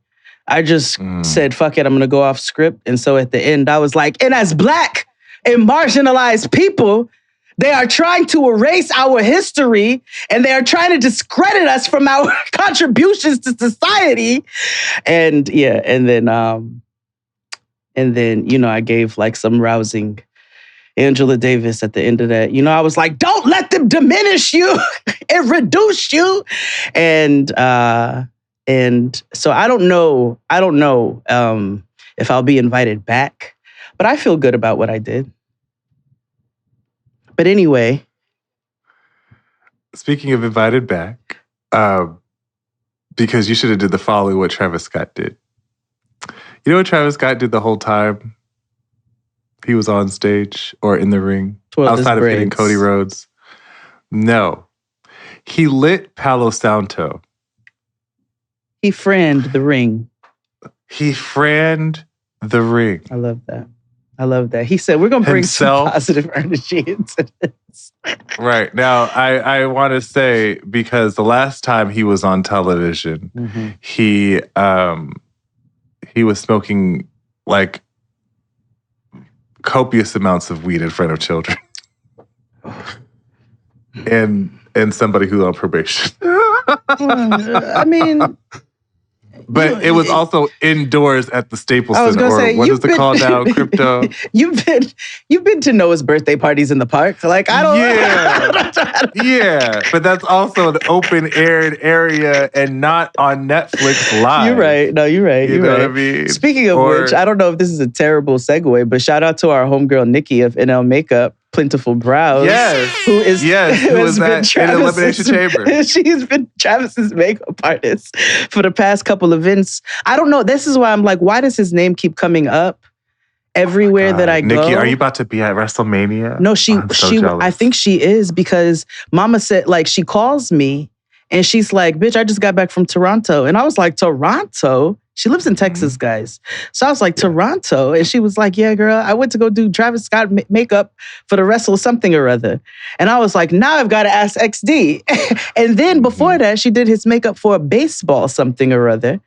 I just said, fuck it, I'm going to go off script. And so at the end, I was like, and as Black and marginalized people, they are trying to erase our history and they are trying to discredit us from our contributions to society. And yeah, and then And then, I gave like some rousing Angela Davis at the end of that. I was like, don't let them diminish you and reduce you. And so I don't know if I'll be invited back, but I feel good about what I did. But anyway. Speaking of invited back, because you should have did the following what Travis Scott did. You know what Travis Scott did the whole time he was on stage or in the ring? Outside of hitting Cody Rhodes? No. He lit Palo Santo. He franned the ring. He franned the ring. I love that. He said, we're going to bring some positive energy into this. Right. Now, I want to say, because the last time he was on television, he was smoking like copious amounts of weed in front of children. and somebody who's on probation. I mean... But it was also indoors at the Staples Center, or what is it called now, Crypto? You've been to Noah's birthday parties in the park. Like, I don't know. Yeah, but that's also an open-aired area and not on Netflix Live. You're right. No, you're right. You know what I mean? Speaking of which, I don't know if this is a terrible segue, but shout out to our homegirl Nikki of NL Makeup, Plentiful Brows. Yes. Who has been in Elimination Chamber. She's been Travis's makeup artist for the past couple events. I don't know. This is why I'm like, why does his name keep coming up everywhere that I go? Nikki, are you about to be at WrestleMania? No, she I think she is, because Mama said, like, she calls me and she's like, bitch, I just got back from Toronto. And I was like, Toronto? She lives in Texas, guys. So I was like, Toronto? And she was like, yeah, girl, I went to go do Travis Scott makeup for the Wrestle something or other. And I was like, now I've got to ask XD. And then before that, she did his makeup for a baseball something or other.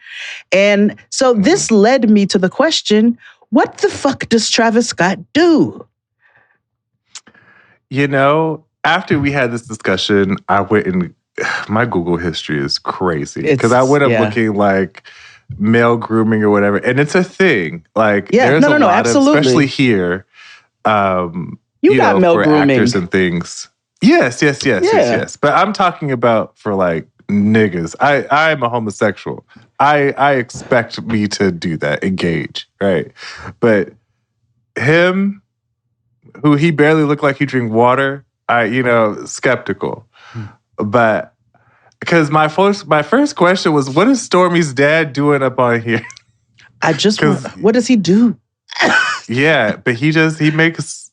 And so this led me to the question, what the fuck does Travis Scott do? After we had this discussion, I went and my Google history is crazy. Because I went up looking like male grooming or whatever. And it's a thing. Like, there's a lot absolutely. of, especially here, you got male for grooming. Actors and things. Yes. But I'm talking about for like niggas. I'm a homosexual. I expect me to do that, engage, right? But him, who he barely looked like he drink water, skeptical. But because my first question was, what is Stormy's dad doing up on here? What does he do? Yeah, but he makes,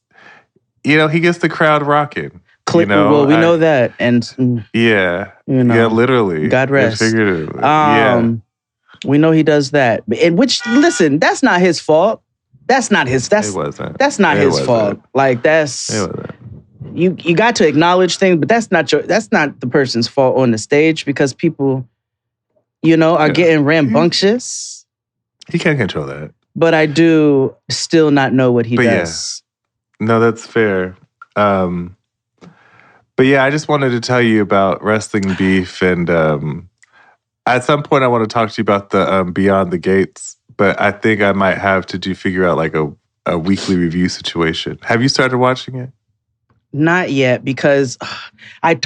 he gets the crowd rocking. Well, we know that. And yeah, literally. God rest. Figuratively. We know he does that. Which, listen, that's not his fault. It wasn't. That's not his fault. Like, it wasn't. You got to acknowledge things, but that's not the person's fault on the stage, because people, are getting rambunctious. He can't control that. But I do still not know what he does. Yeah. No, that's fair. But yeah, I just wanted to tell you about wrestling beef, and at some point I want to talk to you about the Beyond the Gates, but I think I might have to figure out like a weekly review situation. Have you started watching it? Not yet, because I am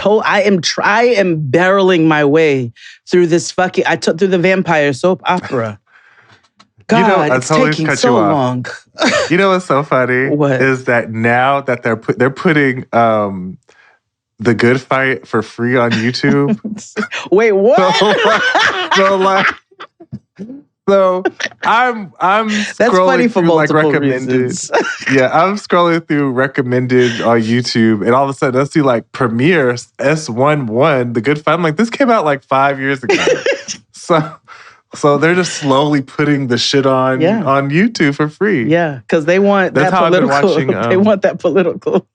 barreling my way through this through the vampire soap opera. God, it's taking so long. You know what's so funny? What? Is that now that they're putting The Good Fight for free on YouTube? Wait, what? So I'm That's funny scrolling for through like multiple recommended. reasons. Yeah, I'm scrolling through recommended on YouTube, and all of a sudden I see like Premiere S11, The Good Fight. I'm like, this came out like 5 years ago. So they're just slowly putting the shit on YouTube for free. Yeah, because they want that political. They want that political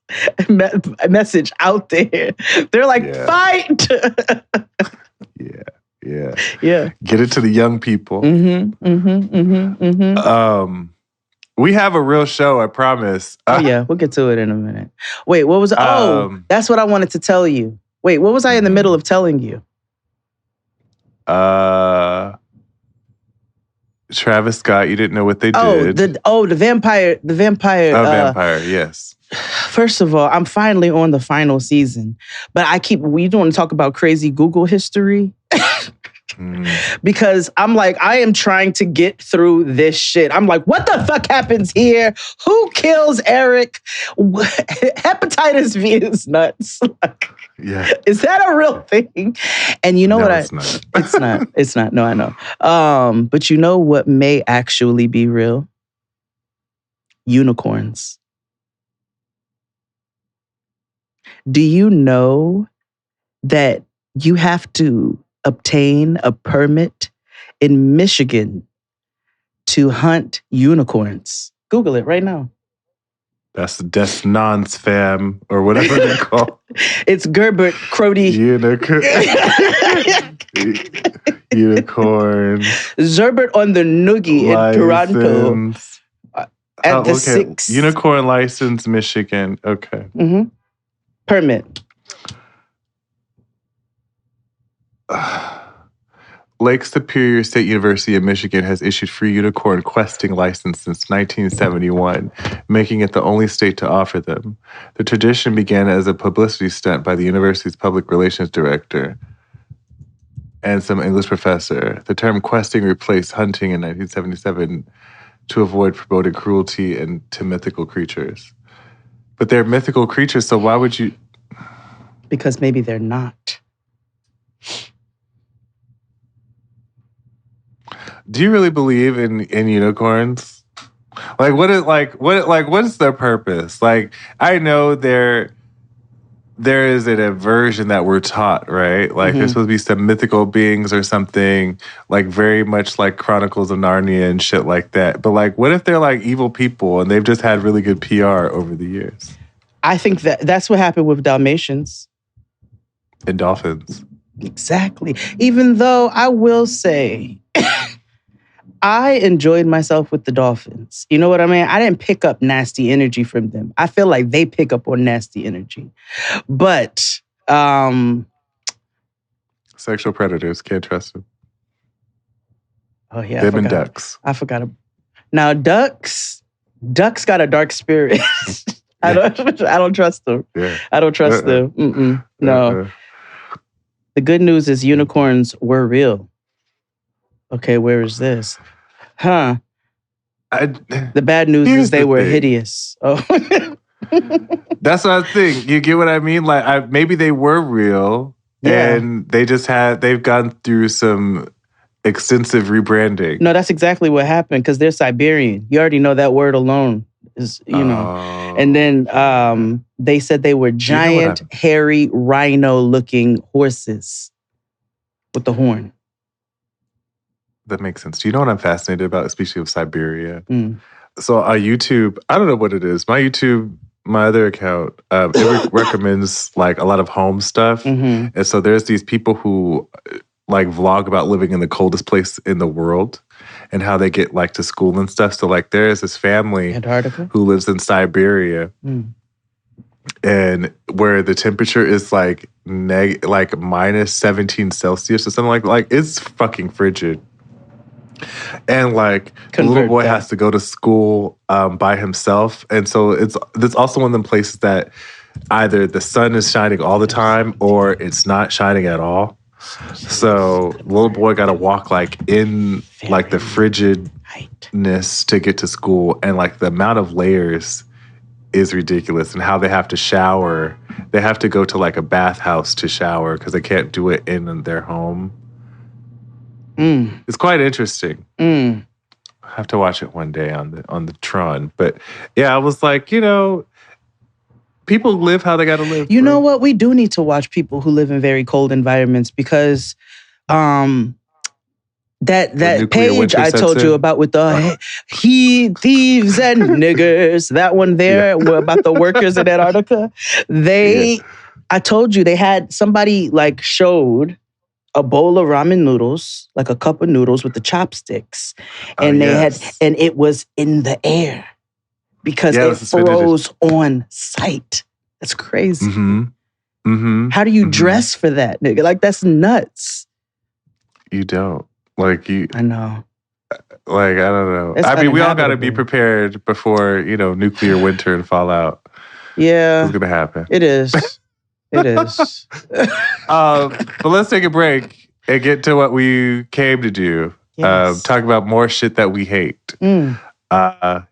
message out there. They're like, fight. Yeah. Get it to the young people. We have a real show, I promise. We'll get to it in a minute. Wait, what was? That's what I wanted to tell you. Wait, what was I in the middle of telling you? Travis Scott, you didn't know what they did. The vampire. Vampire, yes. First of all, I'm finally on the final season, but we don't want to talk about crazy Google history. Because I'm like, I am trying to get through this shit. I'm like, what the fuck happens here? Who kills Eric? Hepatitis V is nuts. Yeah. Is that a real thing? And you know No, what? it's not. It's not. It's not. No, I know. But you know what may actually be real? Unicorns. Do you know that you have to obtain a permit in Michigan to hunt unicorns? Google it right now. That's non-spam or whatever they call. It's Gerbert Crody. Unicorn. Zerbert on the Noogie in Toronto. At the 6. Unicorn license, Michigan. Okay. Mm-hmm. Permit. Lake Superior State University of Michigan has issued free unicorn questing license since 1971, making it the only state to offer them. The tradition began as a publicity stunt by the university's public relations director and some English professor. The term questing replaced hunting in 1977 to avoid promoting cruelty and to mythical creatures. But they're mythical creatures, so why would you? Because maybe they're not. Do you really believe in unicorns? What is their purpose? Like, I know there is an aversion that we're taught, right? Like, there's supposed to be some mythical beings or something, like very much like Chronicles of Narnia and shit like that. But like, what if they're like evil people and they've just had really good PR over the years? I think that's what happened with Dalmatians. And dolphins. Exactly. Even though I will say, I enjoyed myself with the dolphins. You know what I mean? I didn't pick up nasty energy from them. I feel like they pick up on nasty energy. But sexual predators, can't trust them. Oh yeah. Them and ducks. I forgot. Now ducks got a dark spirit. I don't trust them. Yeah. I don't trust them. No. The good news is unicorns were real. Okay, where is this? Huh. The bad news is they were hideous. Oh. That's what I think. You get what I mean? Like, maybe they were real, and they've gone through some extensive rebranding. No, that's exactly what happened, because they're Siberian. You already know that word alone is, you know. And then they said they were giant, hairy, rhino-looking horses with the horn. That makes sense. Do you know what I'm fascinated about, speaking of Siberia? So on YouTube, I don't know what it is. My other account, it recommends like a lot of home stuff. And so there's these people who like vlog about living in the coldest place in the world and how they get like to school and stuff. So like there is this family Antarctica who lives in Siberia and where the temperature is like minus 17 Celsius or something like it's fucking frigid. And like the little boy has to go to school by himself. And so it's also one of them places that either the sun is shining all the time or it's not shining at all. So little boy got to walk like in like the frigidness to get to school. And like the amount of layers is ridiculous, and how they have to shower. They have to go to like a bathhouse to shower because they can't do it in their home. It's quite interesting. I have to watch it one day on the Tron. But yeah, I was like, you know, people live how they got to live. You know what? We do need to watch people who live in very cold environments, because that page I told you about with the thieves and niggers, that one there about the workers in Antarctica, I told you they had somebody like showed a bowl of ramen noodles, like a cup of noodles with the chopsticks. And and it was in the air because it froze on site. That's crazy. How do you dress for that, nigga? Like, that's nuts. You don't. Like, I know. Like, I don't know. It's I mean, we all got to be uninhabitable. prepared before, nuclear winter and fallout. Yeah. It's going to happen. It is. It is. But let's take a break and get to what we came to do. Yes. Talk about more shit that we hate. Hit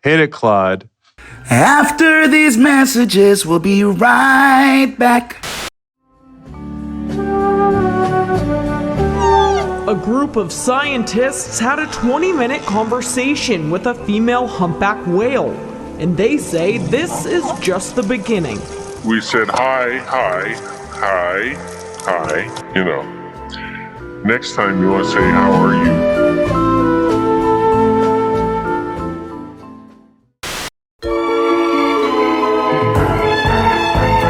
it, Claude. After these messages, we'll be right back. A group of scientists had a 20-minute conversation with a female humpback whale, and they say this is just the beginning. We said hi. Next time you want to say, how are you?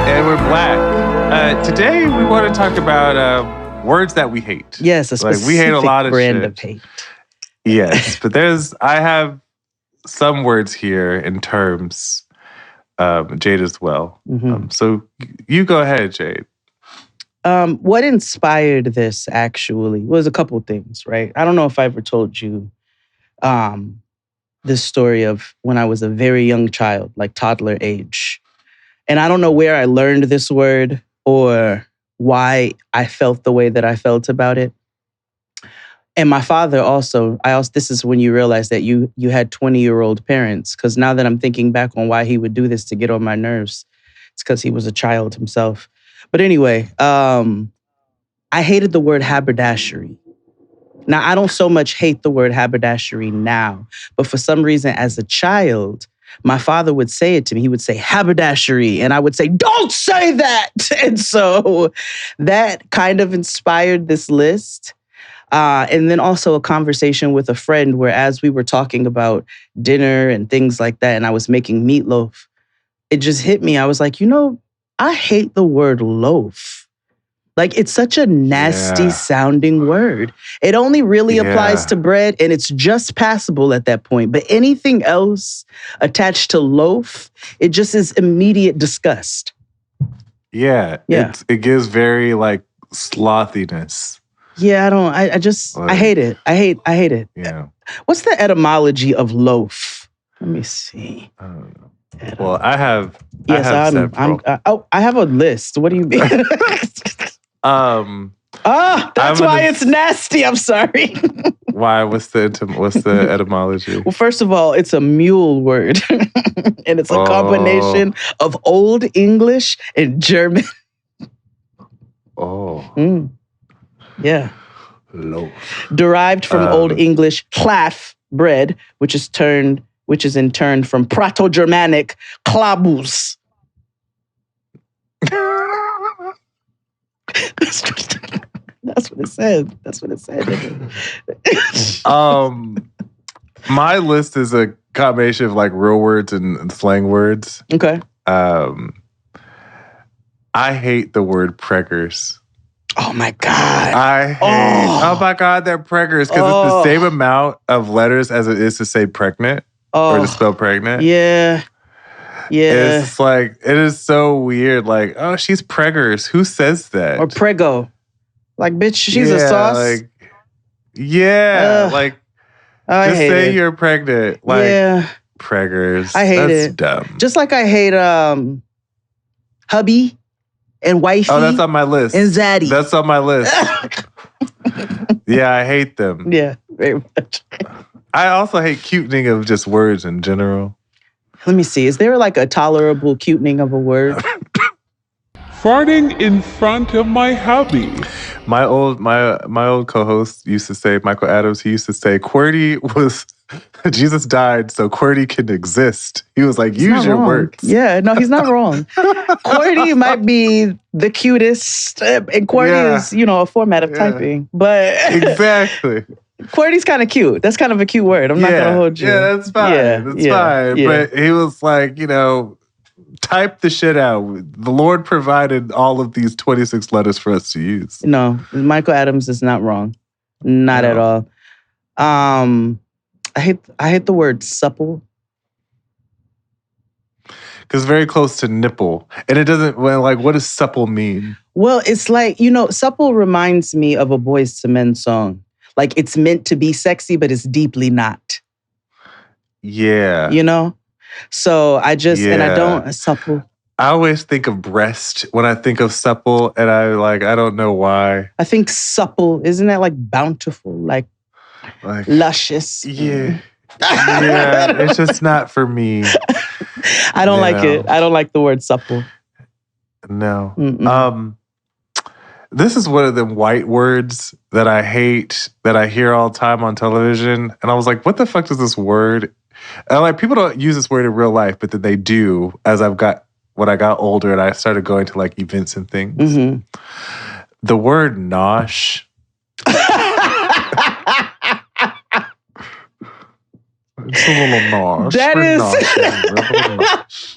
And we're back. Today, we want to talk about words that we hate. Yes, a specific we hate a lot of brand shit. of hate. Yes, but I have some words here in terms, Jade as well. So you go ahead, Jade. What inspired this actually was a couple things, right? I don't know if I ever told you this story of when I was a very young child, like toddler age. And I don't know where I learned this word or why I felt the way that I felt about it. And my father also, this is when you realize that you had 20-year-old parents, because now that I'm thinking back on why he would do this to get on my nerves, it's because he was a child himself. But anyway, I hated the word haberdashery. Now, I don't so much hate the word haberdashery now, but for some reason as a child, my father would say it to me. He would say haberdashery, and I would say, don't say that. And so that kind of inspired this list. And then also a conversation with a friend where as we were talking about dinner and things like that, and I was making meatloaf, it just hit me. I was like, I hate the word loaf. Like, it's such a nasty sounding word. It only really applies to bread, and it's just passable at that point. But anything else attached to loaf, it just is immediate disgust. Yeah. It gives very like slothiness. Yeah, I hate it. I hate it. Yeah. What's the etymology of loaf? Let me see. Well, I have several. I have a list. What do you mean? That's why it's nasty. I'm sorry. Why? What's the etymology? Well, first of all, it's a mule word, and it's a combination of Old English and German. Yeah. Loaf. Derived from Old English "klaf," bread, which is in turn from Proto-Germanic "klabus." That's what it said. My list is a combination of like real words and slang words. Okay. I hate the word preggers. Oh my God. I hate, oh my God, they're preggers because it's the same amount of letters as it is to say pregnant or to spell pregnant. Yeah. Yeah. It's like, it is so weird. Like, oh, she's preggers. Who says that? Or prego. Like, bitch, she's a sauce. Like, like, just say you're pregnant. Like, preggers. I hate That's it. dumb. Just like I hate hubby and wifey. Oh, that's on my list. And zaddy. That's on my list. Yeah, I hate them. Yeah, very much. I also hate cutening of just words in general. Let me see. Is there like a tolerable cutening of a word? Farting in front of my hubby. My old co-host used to say, Michael Adams, he used to say, QWERTY was, Jesus died so QWERTY can exist. He was like, use your words. Yeah, no, he's not wrong. QWERTY might be the cutest, and QWERTY is, a format of typing. But exactly. QWERTY's kind of cute. That's kind of a cute word. I'm not going to hold you. Yeah, that's fine. That's fine. Yeah. But he was like, type the shit out. The Lord provided all of these 26 letters for us to use. No, Michael Adams is not wrong. Not at all. I hate the word supple. Because it's very close to nipple. And it doesn't, what does supple mean? Well, it's like, supple reminds me of a Boyz II Men song. Like it's meant to be sexy, but it's deeply not. Yeah. You know? So I just, and I don't, supple. I always think of breast when I think of supple, and I don't know why. I think supple, isn't that like bountiful, like luscious? Yeah. Yeah, it's just not for me. I don't like it. I don't like the word supple. No. This is one of them white words that I hate, that I hear all the time on television. And I was like, what the fuck does this word? And like, people don't use this word in real life, but then they do when I got older and I started going to like events and things. Mm-hmm. The word nosh. It's a little nosh. That is.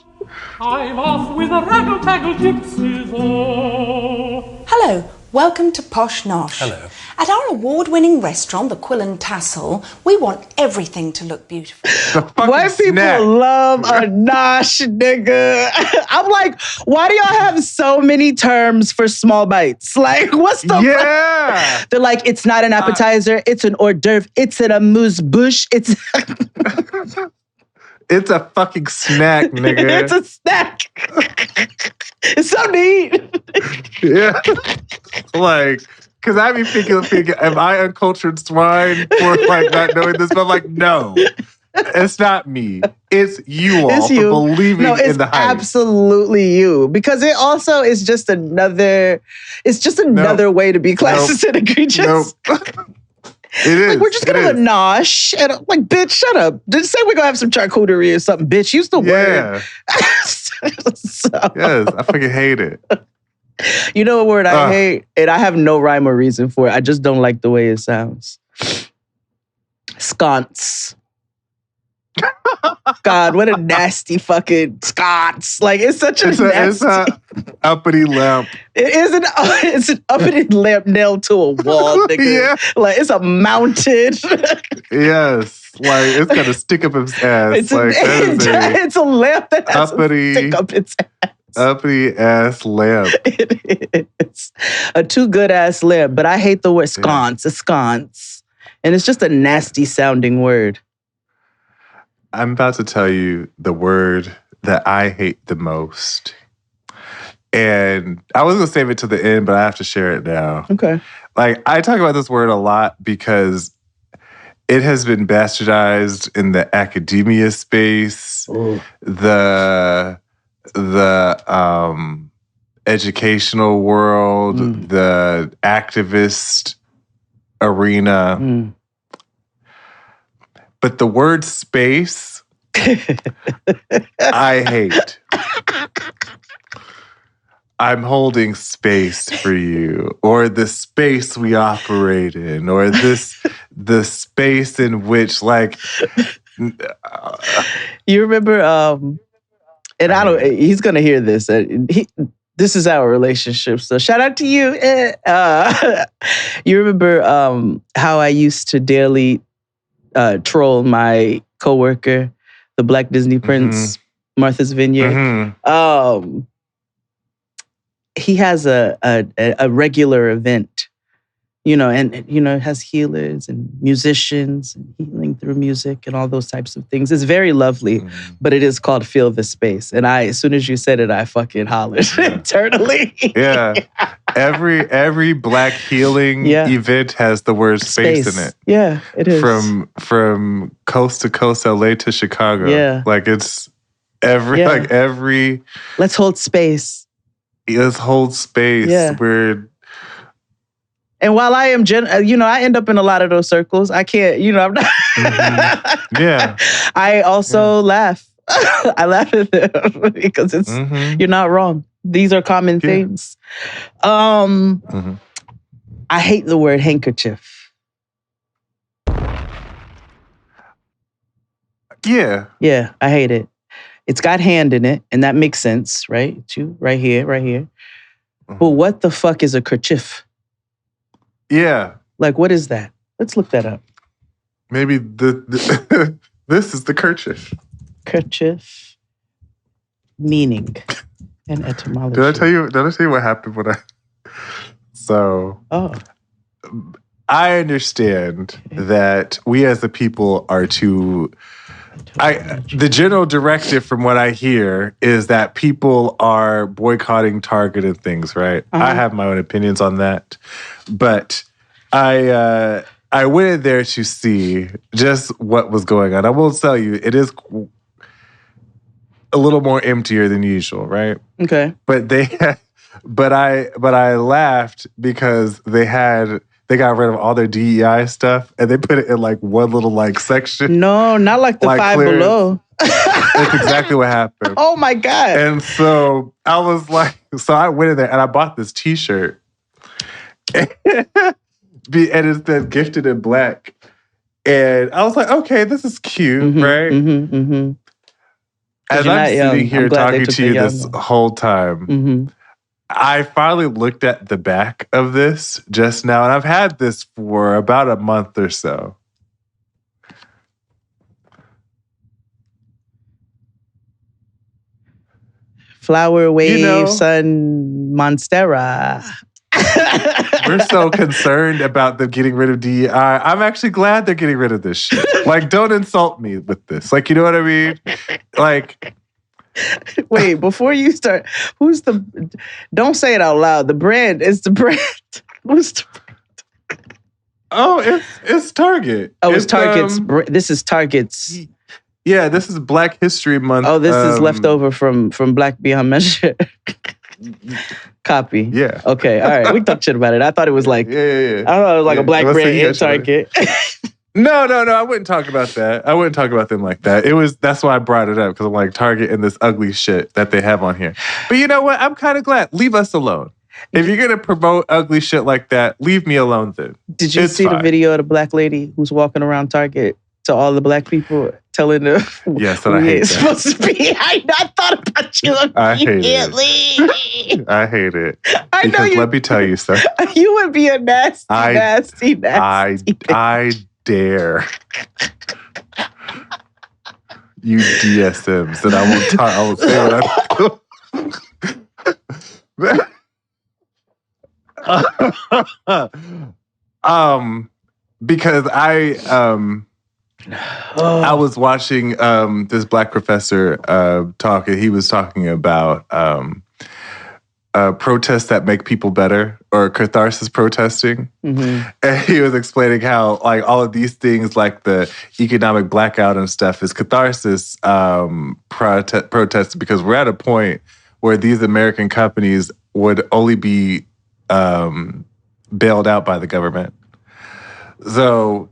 I'm off with a raggle-taggle gypsies. Hello, welcome to Posh Nosh. Hello. At our award-winning restaurant, the Quill and Tassel, we want everything to look beautiful. White people love a nosh, nigga. I'm like, why do y'all have so many terms for small bites? Like, what's the... Yeah. They're like, it's not an appetizer, it's an hors d'oeuvre, it's an amuse-bouche, it's... It's a fucking snack, nigga. It's a snack. It's something to eat. Yeah. Like, because I be thinking, am I uncultured swine for like not knowing this? But I'm like, no, it's not me. It's you all for believing in the hype. Absolutely you. Because it also is just another, way to be classist and egregious. Nope. It is. Like, we're just gonna have a nosh. And I'm like, bitch, shut up. Just say we're gonna have some charcuterie or something, bitch. Use the word. Yes, I fucking hate it. You know a word I hate? And I have no rhyme or reason for it. I just don't like the way it sounds. Sconce. God, what a nasty fucking sconce. Like, it's such a nasty... It's a uppity lamp. It's an uppity lamp nailed to a wall, nigga. Yeah. Like, it's a mounted... Yes. Like, it's got to stick up its ass. It's a lamp that has to stick up its ass. Uppity ass lamp. It is a too good ass lamp, but I hate the word sconce. A sconce. And it's just a nasty sounding word. I'm about to tell you the word that I hate the most. And I was going to save it to the end, but I have to share it now. Okay. Like, I talk about this word a lot because it has been bastardized in the academia space, the educational world, the activist arena. But the word space, I hate. I'm holding space for you, or the space we operate in, or the space in which, like... You remember, and I don't, he's going to hear this. This is our relationship, so shout out to you. You remember how I used to daily... troll my coworker, the Black Disney Prince, Martha's Vineyard. He has a regular event, and it has healers and musicians and healing through music and all those types of things. It's very lovely, but it is called Feel the Space. And as soon as you said it, I fucking hollered internally. Yeah. Every Black healing event has the word space in it. Yeah, it is. From coast to coast, LA to Chicago. Yeah. Like it's every let's hold space. Let's hold space. Yeah. And while I am, I end up in a lot of those circles. I can't, I'm not. Yeah. I also laugh. I laugh at them because it's, you're not wrong. These are common things. I hate the word handkerchief. Yeah. Yeah, I hate it. It's got hand in it, and that makes sense, right? Right here. But what the fuck is a kerchief? Yeah. Like, what is that? Let's look that up. Maybe this is the kerchief. Kerchief. Meaning and etymology. Did I tell you what happened when I... So... Oh. I understand that we as the people are too... the general directive from what I hear is that people are boycotting Target and things, right? I have my own opinions on that. But I went in there to see just what was going on. I will tell you, it is a little more emptier than usual, right? Okay. But I laughed because they got rid of all their DEI stuff and they put it in like one little like section. No, not like the Five Below. That's exactly what happened. Oh my God. And so I was like, I went in there and I bought this t-shirt. And it said gifted in black. And I was like, okay, this is cute, right? As I'm sitting here talking to you this whole time, I finally looked at the back of this just now, and I've had this for about a month or so. Flower Wave Sun Monstera. We're so concerned about them getting rid of DEI. I'm actually glad they're getting rid of this shit. Like, don't insult me with this. Like, you know what I mean? Like... Wait, before you start, don't say it out loud. The brand is the brand. Who's the brand? Oh, it's Target. Oh, it's Target's. This is Target's. Yeah, this is Black History Month. Oh, this is leftover from Black Beyond Measure. Copy. Yeah. Okay, all right. We talked shit about it. I thought it was like, I thought it was like a black brand in Target. No, I wouldn't talk about that. I wouldn't talk about them like that. That's why I brought it up, because I'm like, Target and this ugly shit that they have on here. But you know what? I'm kind of glad. Leave us alone. If you're going to promote ugly shit like that, leave me alone then. Did you see the video of the black lady who's walking around Target to all the black people telling them yes, and I hate that. Supposed to be? I thought about you immediately. I hate it. I know you. Let me tell you something. You would be a nasty. I dare you DSMs, and I will say what I because I was watching this black professor talk, and he was talking about protests that make people better, or catharsis protesting. And he was explaining how like all of these things like the economic blackout and stuff is catharsis protests, because we're at a point where these American companies would only be bailed out by the government. So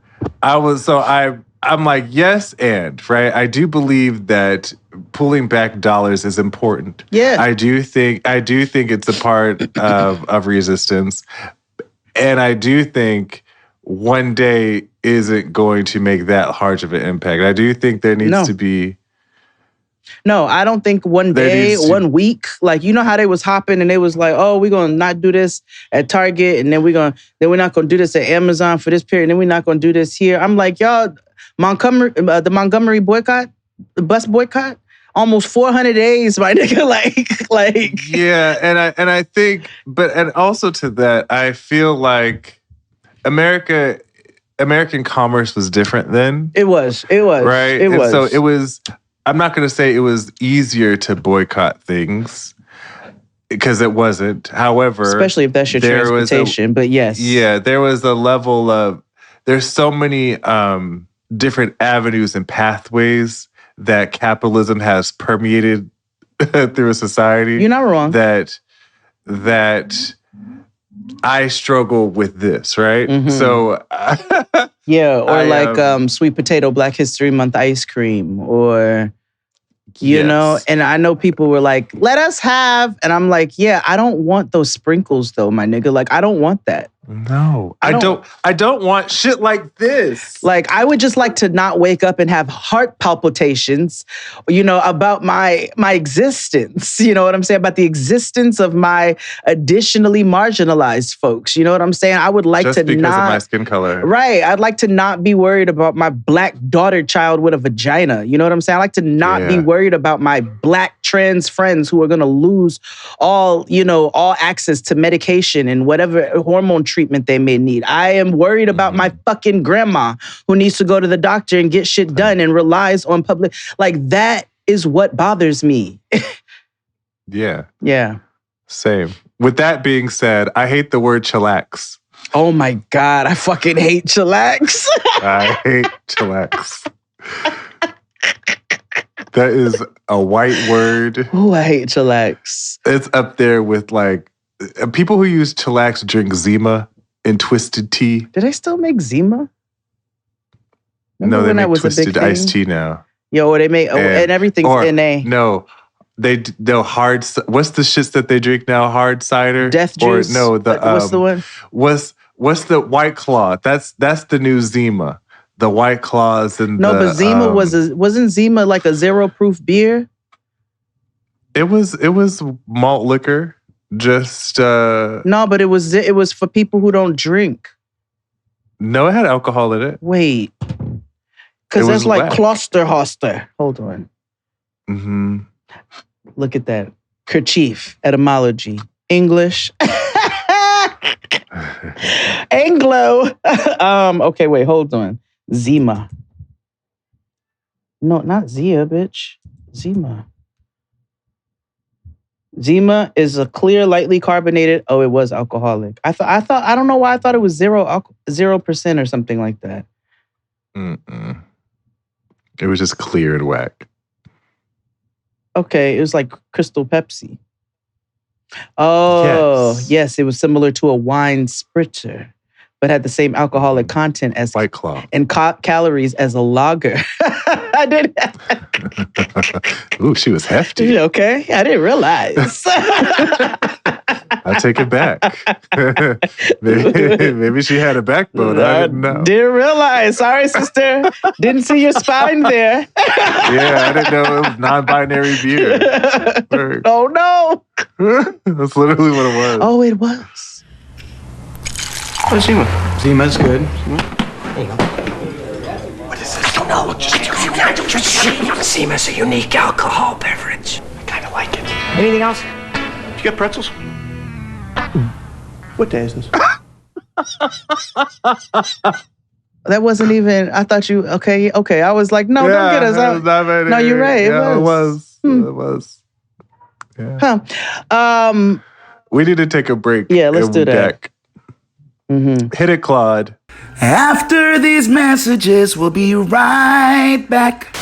I'm like, yes, and right. I do believe that pulling back dollars is important. Yeah, I do think it's a part of resistance, and I do think one day isn't going to make that large of an impact. I do think there needs to be. No, I don't think one day, 1 week, like, you know how they was hopping and they was like, oh, we're going to not do this at Target, and then we're not going to do this at Amazon for this period, and then we're not going to do this here. I'm like, y'all, the Montgomery boycott, the bus boycott, almost 400 days, my nigga, like. Yeah, and I think, and also to that, I feel like American commerce was different then. It was. Right? It was. So it was, I'm not going to say it was easier to boycott things, because it wasn't. However, especially if that's your transportation, but yes. Yeah, there was a level of, there's so many different avenues and pathways that capitalism has permeated through a society. You're not wrong. That I struggle with this, right? So yeah, or sweet potato Black History Month ice cream, or you know, and I know people were like, let us have, and I'm like, yeah, I don't want those sprinkles though, my nigga. Like, I don't want that. No, I don't want shit like this. Like, I would just like to not wake up and have heart palpitations, you know, about my existence. You know what I'm saying? About the existence of my additionally marginalized folks. You know what I'm saying? I would like just to because not, of my skin color. Right. I'd like to not be worried about my Black daughter child with a vagina. You know what I'm saying? I like to not be worried about my Black trans friends who are going to lose all access to medication and whatever hormone treatment they may need. I am worried about my fucking grandma who needs to go to the doctor and get shit done and relies on public. Like, that is what bothers me. Yeah. Yeah. Same. With that being said, I hate the word chillax. Oh my God, I fucking hate chillax. I hate chillax. That is a white word. Oh, I hate chillax. It's up there with like people who use chillax drink Zima and twisted tea. Do they still make Zima? No, they make twisted iced tea now. Yo, they make and everything's NA. No, they'll hard. What's the shits that they drink now? Hard cider, Death juice. Or no, what's the one? What's the White Claw? That's the new Zima. The White Claws and but Zima wasn't Zima like a 0 proof beer? It was malt liquor. Just no, but it was for people who don't drink. No, it had alcohol in it. Wait, because that's like Klosterhoster. Hold on. Mm-hmm. Look at that. Kerchief, etymology, English. Anglo. Okay, wait, hold on. Zima. No, not Zia, bitch. Zima. Zima is a clear, lightly carbonated. Oh, it was alcoholic. I thought. I don't know why I thought it was 0% or something like that. Mm-mm. It was just clear and whack. Okay, it was like Crystal Pepsi. Oh, yes, it was similar to a wine spritzer, but had the same alcoholic content as White Claw and calories as a lager. I didn't. Ooh, she was hefty. Okay, I didn't realize. I take it back. maybe she had a backbone. I didn't know. Didn't realize. Sorry, sister. Didn't see your spine there. Yeah, I didn't know it was non-binary beer. Oh no. That's literally what it was. Oh, it was. Oh, Zima. Zima's good. There you go. What is this? I don't know. Just Zima's a unique alcohol beverage. I kind of like it. Anything else? You got pretzels? What day is this? That wasn't even. I thought you. Okay. I was like, no, don't get us out. No, you're right. It was. It was. Yeah. Huh. We need to take a break. Yeah, let's do that. Mm-hmm. Hit it, Claude. After these messages, we'll be right back.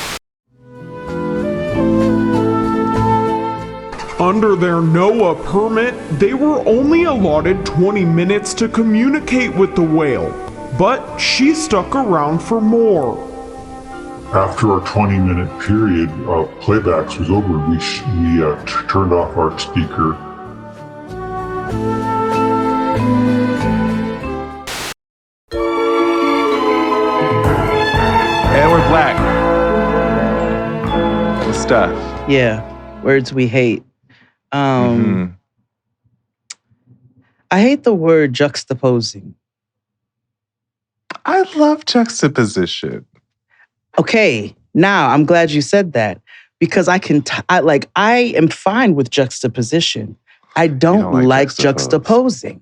Under their NOAA permit, they were only allotted 20 minutes to communicate with the whale, but she stuck around for more. After our 20-minute period of playbacks was over, we turned off our speaker. And we're black. Good stuff. Yeah. Words we hate. I hate the word juxtaposing. I love juxtaposition. Okay, now I'm glad you said that because I am fine with juxtaposition. I don't like juxtaposing.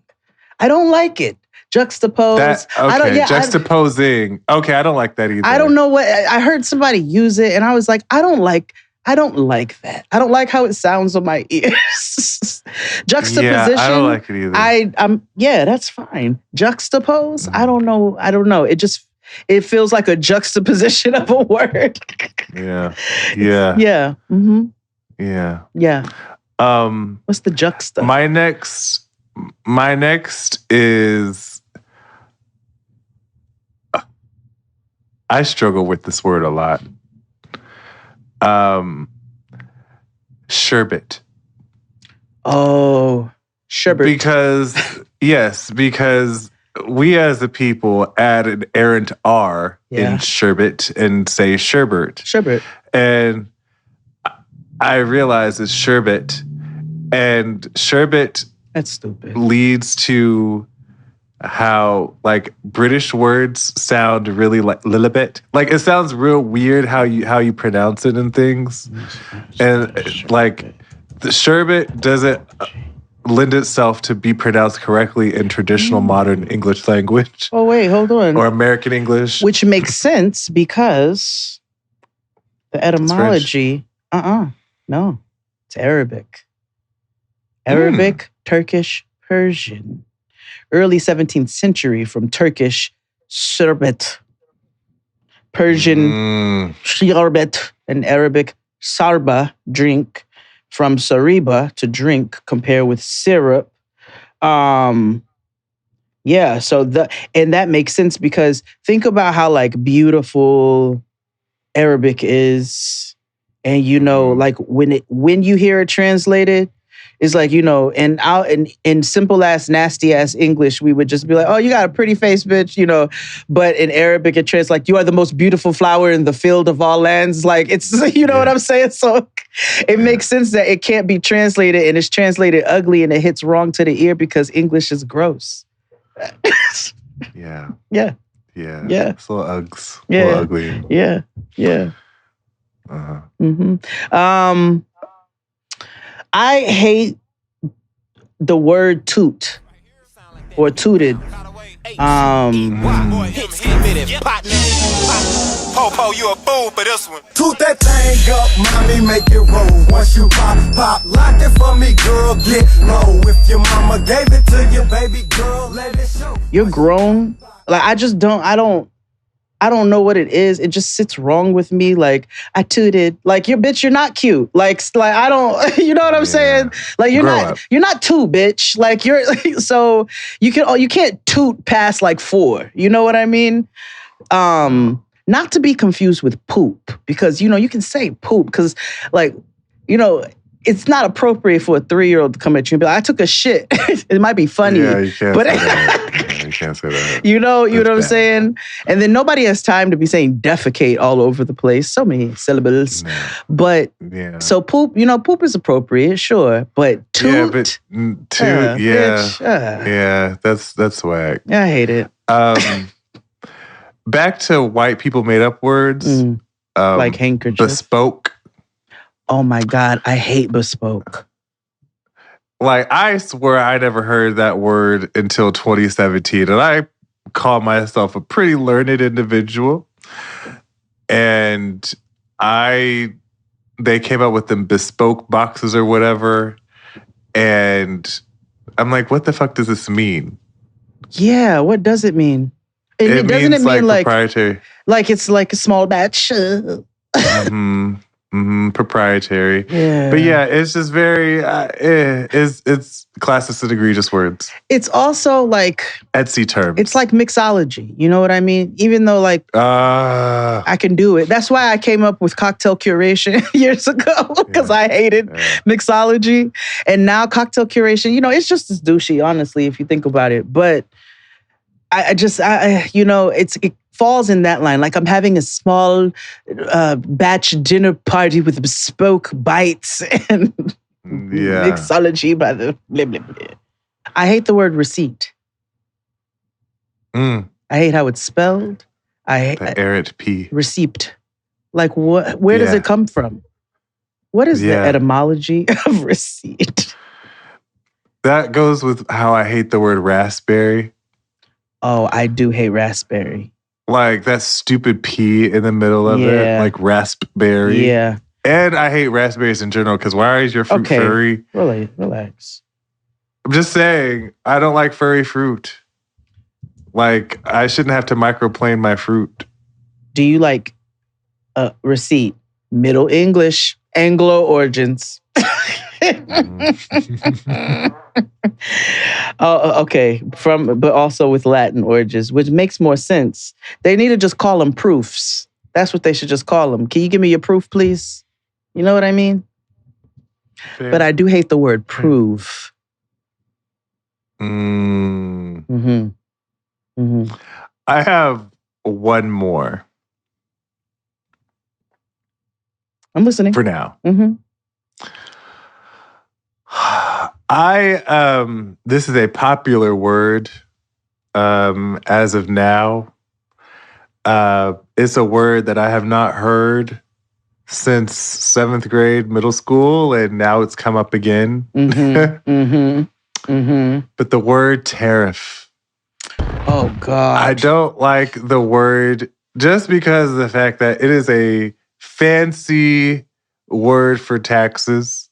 I don't like it. Juxtapose. Juxtaposing. Okay, I don't like that either. I don't know what I heard somebody use it, and I was like, I don't like that. I don't like how it sounds on my ears. Juxtaposition. Yeah, I don't like it either. That's fine. Juxtapose. I don't know. It feels like a juxtaposition of a word. Yeah. Yeah. Mm-hmm. Yeah. Yeah. What's the juxta? My next is I struggle with this word a lot. Sherbet. Oh, sherbet. Because we as a people add an errant R in sherbet and say sherbet. Sherbet. And I realize it's sherbet. And sherbet that's stupid. Leads to how like British words sound really like Lilibet. Like it sounds real weird how you pronounce it and things. And like the sherbet doesn't lend itself to be pronounced correctly in traditional modern English language. Oh, wait, hold on. Or American English. Which makes sense because the etymology, no, it's Arabic. Arabic, Turkish, Persian. Early 17th century from Turkish, sherbet, Persian, sherbet, and Arabic, sarba, drink. From sariba, to drink, compare with syrup. And that makes sense because think about how like beautiful Arabic is. And like when you hear it translated, it's like, and out in simple ass, nasty ass English, we would just be like, oh, you got a pretty face, bitch, But in Arabic, it translates like, you are the most beautiful flower in the field of all lands. Like, it's, what I'm saying? So it makes sense that it can't be translated and it's translated ugly and it hits wrong to the ear because English is gross. Yeah. Yeah. Yeah. Yeah. It's a little Uggs. Yeah. A little ugly. Yeah. Yeah. Uh-huh. I hate the word toot or tooted. Popo, you a fool for this one. Toot that thing up, mommy, make it roll. Once you pop, lock it for me, girl, get low. If your mama gave it to you, baby girl, let it show. You're grown. Like, I don't know what it is. It just sits wrong with me. Like, I tooted. Like, you're not cute. Like I don't, you know what I'm saying? Like, you're not two, bitch. Like, so you can't toot past like 4. You know what I mean? Not to be confused with poop, because, you can say poop because, like, it's not appropriate for a 3-year-old to come at you and be like, I took a shit. It might be funny. Yeah, you can't say that. You can't say that. You know what I'm saying? And then nobody has time to be saying defecate all over the place. So many syllables. No. But, so poop, poop is appropriate, sure. But toot. Yeah, but toot, yeah, that's whack. Yeah, I hate it. Back to white people made up words. Like handkerchief. Bespoke. Oh my God, I hate bespoke. Like, I swear I never heard that word until 2017. And I call myself a pretty learned individual. And they came out with them bespoke boxes or whatever. And I'm like, what the fuck does this mean? Yeah, what does it mean? It doesn't means it mean like proprietary. Like it's like a small batch. Proprietary. Yeah. But yeah, it's just very, it's classist and egregious words. It's also like Etsy terms. It's like mixology. You know what I mean? Even though like I can do it. That's why I came up with cocktail curation years ago, because I hated mixology. And now cocktail curation, it's just as douchey, honestly, if you think about it. But it falls in that line. Like, I'm having a small batch dinner party with bespoke bites and mixology by the blah, blah, blah. I hate the word receipt. I hate how it's spelled. The errant P. Receipt. Like, what? Where does it come from? What is the etymology of receipt? That goes with how I hate the word raspberry. Oh, I do hate raspberry. Like that stupid P in the middle of it, like raspberry. Yeah. And I hate raspberries in general, because why is your fruit furry? Really, relax. I'm just saying, I don't like furry fruit. Like, I shouldn't have to microplane my fruit. Do you like receipt? Middle English, Anglo origins. Okay. But also with Latin origins, which makes more sense. They need to just call them proofs. That's what they should just call them. Can you give me your proof, please? You know what I mean? Fair. But I do hate the word prove. I have one more. I'm listening. For now. This is a popular word as of now. It's a word that I have not heard since 7th grade middle school, and now it's come up again. But the word tariff. Oh, God. I don't like the word just because of the fact that it is a fancy word for taxes.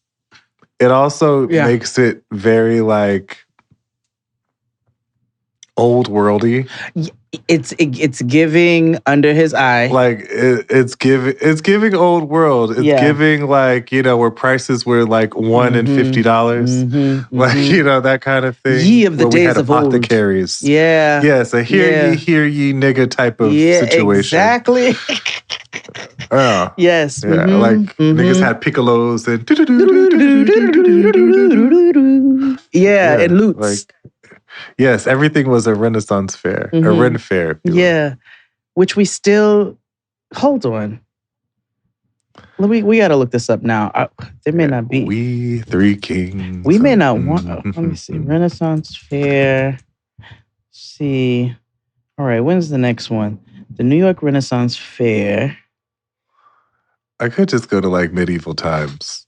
It also makes it very like old worldy. It's giving under his eye. Like it's giving old world. It's giving like, where prices were like $1 and $50. Like, that kind of thing. Ye of the days of old. Apothecaries. Yeah. Yes, a hear ye nigga type of situation. Exactly. Oh. Yes. Yeah, like niggas had piccolos and and lutes. Like, yes, everything was a Renaissance fair, a Ren fair. Yeah, which we still hold on. We got to look this up now. There may not be. We Three Kings. We may not want. Let me see. Renaissance fair. See. All right. When's the next one? The New York Renaissance Fair. I could just go to like medieval times.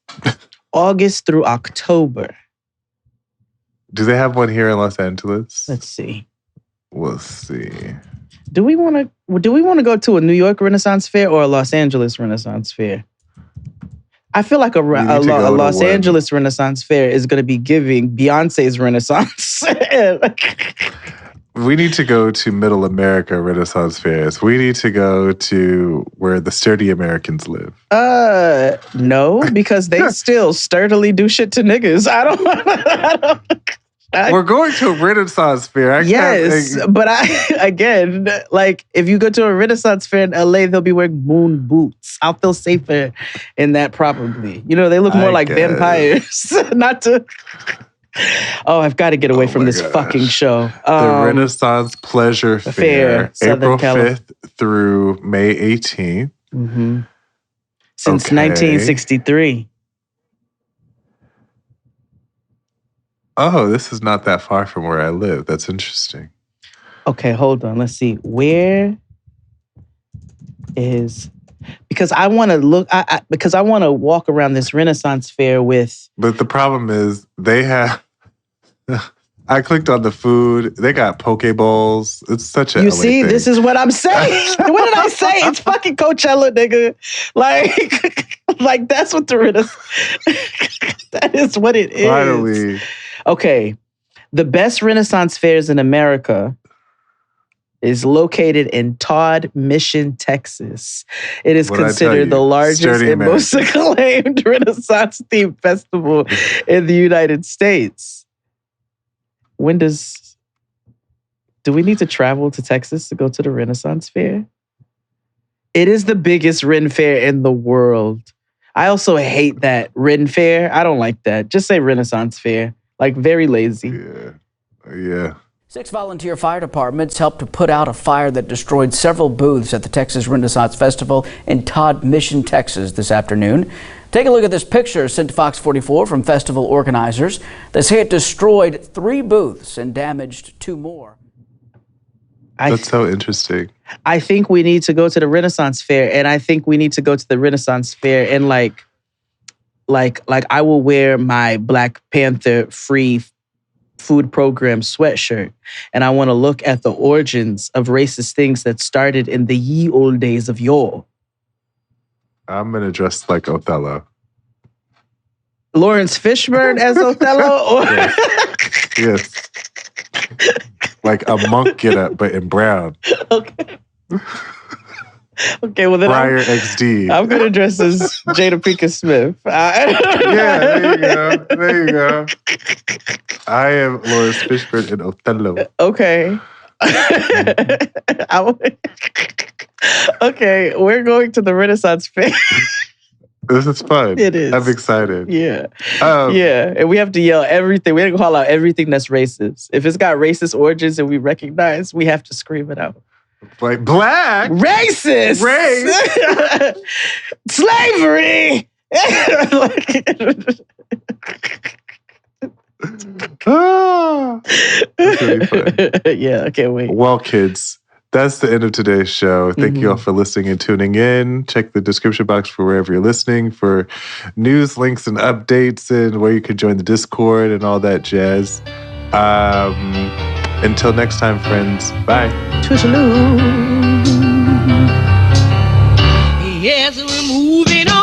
August through October. Do they have one here in Los Angeles? Let's see. We'll see. Do we want to go to a New York Renaissance Fair or a Los Angeles Renaissance Fair? I feel like a Los Angeles Renaissance Fair is going to be giving Beyonce's Renaissance. We need to go to Middle America Renaissance Fairs. We need to go to where the sturdy Americans live. No, because they still sturdily do shit to niggas. We're going to a Renaissance Fair. But again, like if you go to a Renaissance Fair in LA, they'll be wearing moon boots. I'll feel safer in that probably. They look more like vampires. Not to... Oh, I've got to get away from this fucking show. The Renaissance Pleasure Fair, April 5th through May 18th. Since 1963. Oh, this is not that far from where I live. That's interesting. Okay, hold on. Let's see. Where is... Because I want to look... because I want to walk around this Renaissance Fair with... But the problem is they have... I clicked on the food. They got poke bowls. It's such a You see, this is what I'm saying. What did I say? It's fucking Coachella, nigga. Like that's what the that is what it is. Finally. Okay. The best Renaissance fairs in America is located in Todd Mission, Texas. It is considered the largest and most acclaimed Renaissance-themed festival in the United States. Do we need to travel to Texas to go to the Renaissance Fair? It is the biggest Ren Fair in the world. I also hate that Ren Fair. I don't like that. Just say Renaissance Fair. Like very lazy. Yeah. 6 volunteer fire departments helped to put out a fire that destroyed several booths at the Texas Renaissance Festival in Todd Mission, Texas this afternoon. Take a look at this picture sent to Fox 44 from festival organizers. They say it destroyed 3 booths and damaged 2 more. That's so interesting. I think we need to go to the Renaissance Fair, and I think we need to go to the Renaissance Fair and like I will wear my Black Panther free food program sweatshirt, and I want to look at the origins of racist things that started in the ye old days of yore. I'm going to dress like Othello. Lawrence Fishburne as Othello? Yes. Like a monk get up, but in brown. Okay. Okay, well then Friar XD. I'm going to dress as Jada Pinkett Smith. There you go. I am Lawrence Fishburne in Othello. Okay. Okay, we're going to the Renaissance Fair. This is fun. It is. I'm excited. Yeah. And we have to yell everything. We have to call out everything that's racist. If it's got racist origins and we recognize, we have to scream it out. Like black. Racist. Race. Slavery. That's really fun. Yeah, I can't wait. Well, kids, that's the end of today's show. Thank you all for listening and tuning in. Check the description box for wherever you're listening for news, links, and updates, and where you can join the Discord and all that jazz. Until next time, friends. Bye. Toodaloo. Yes, we're moving on.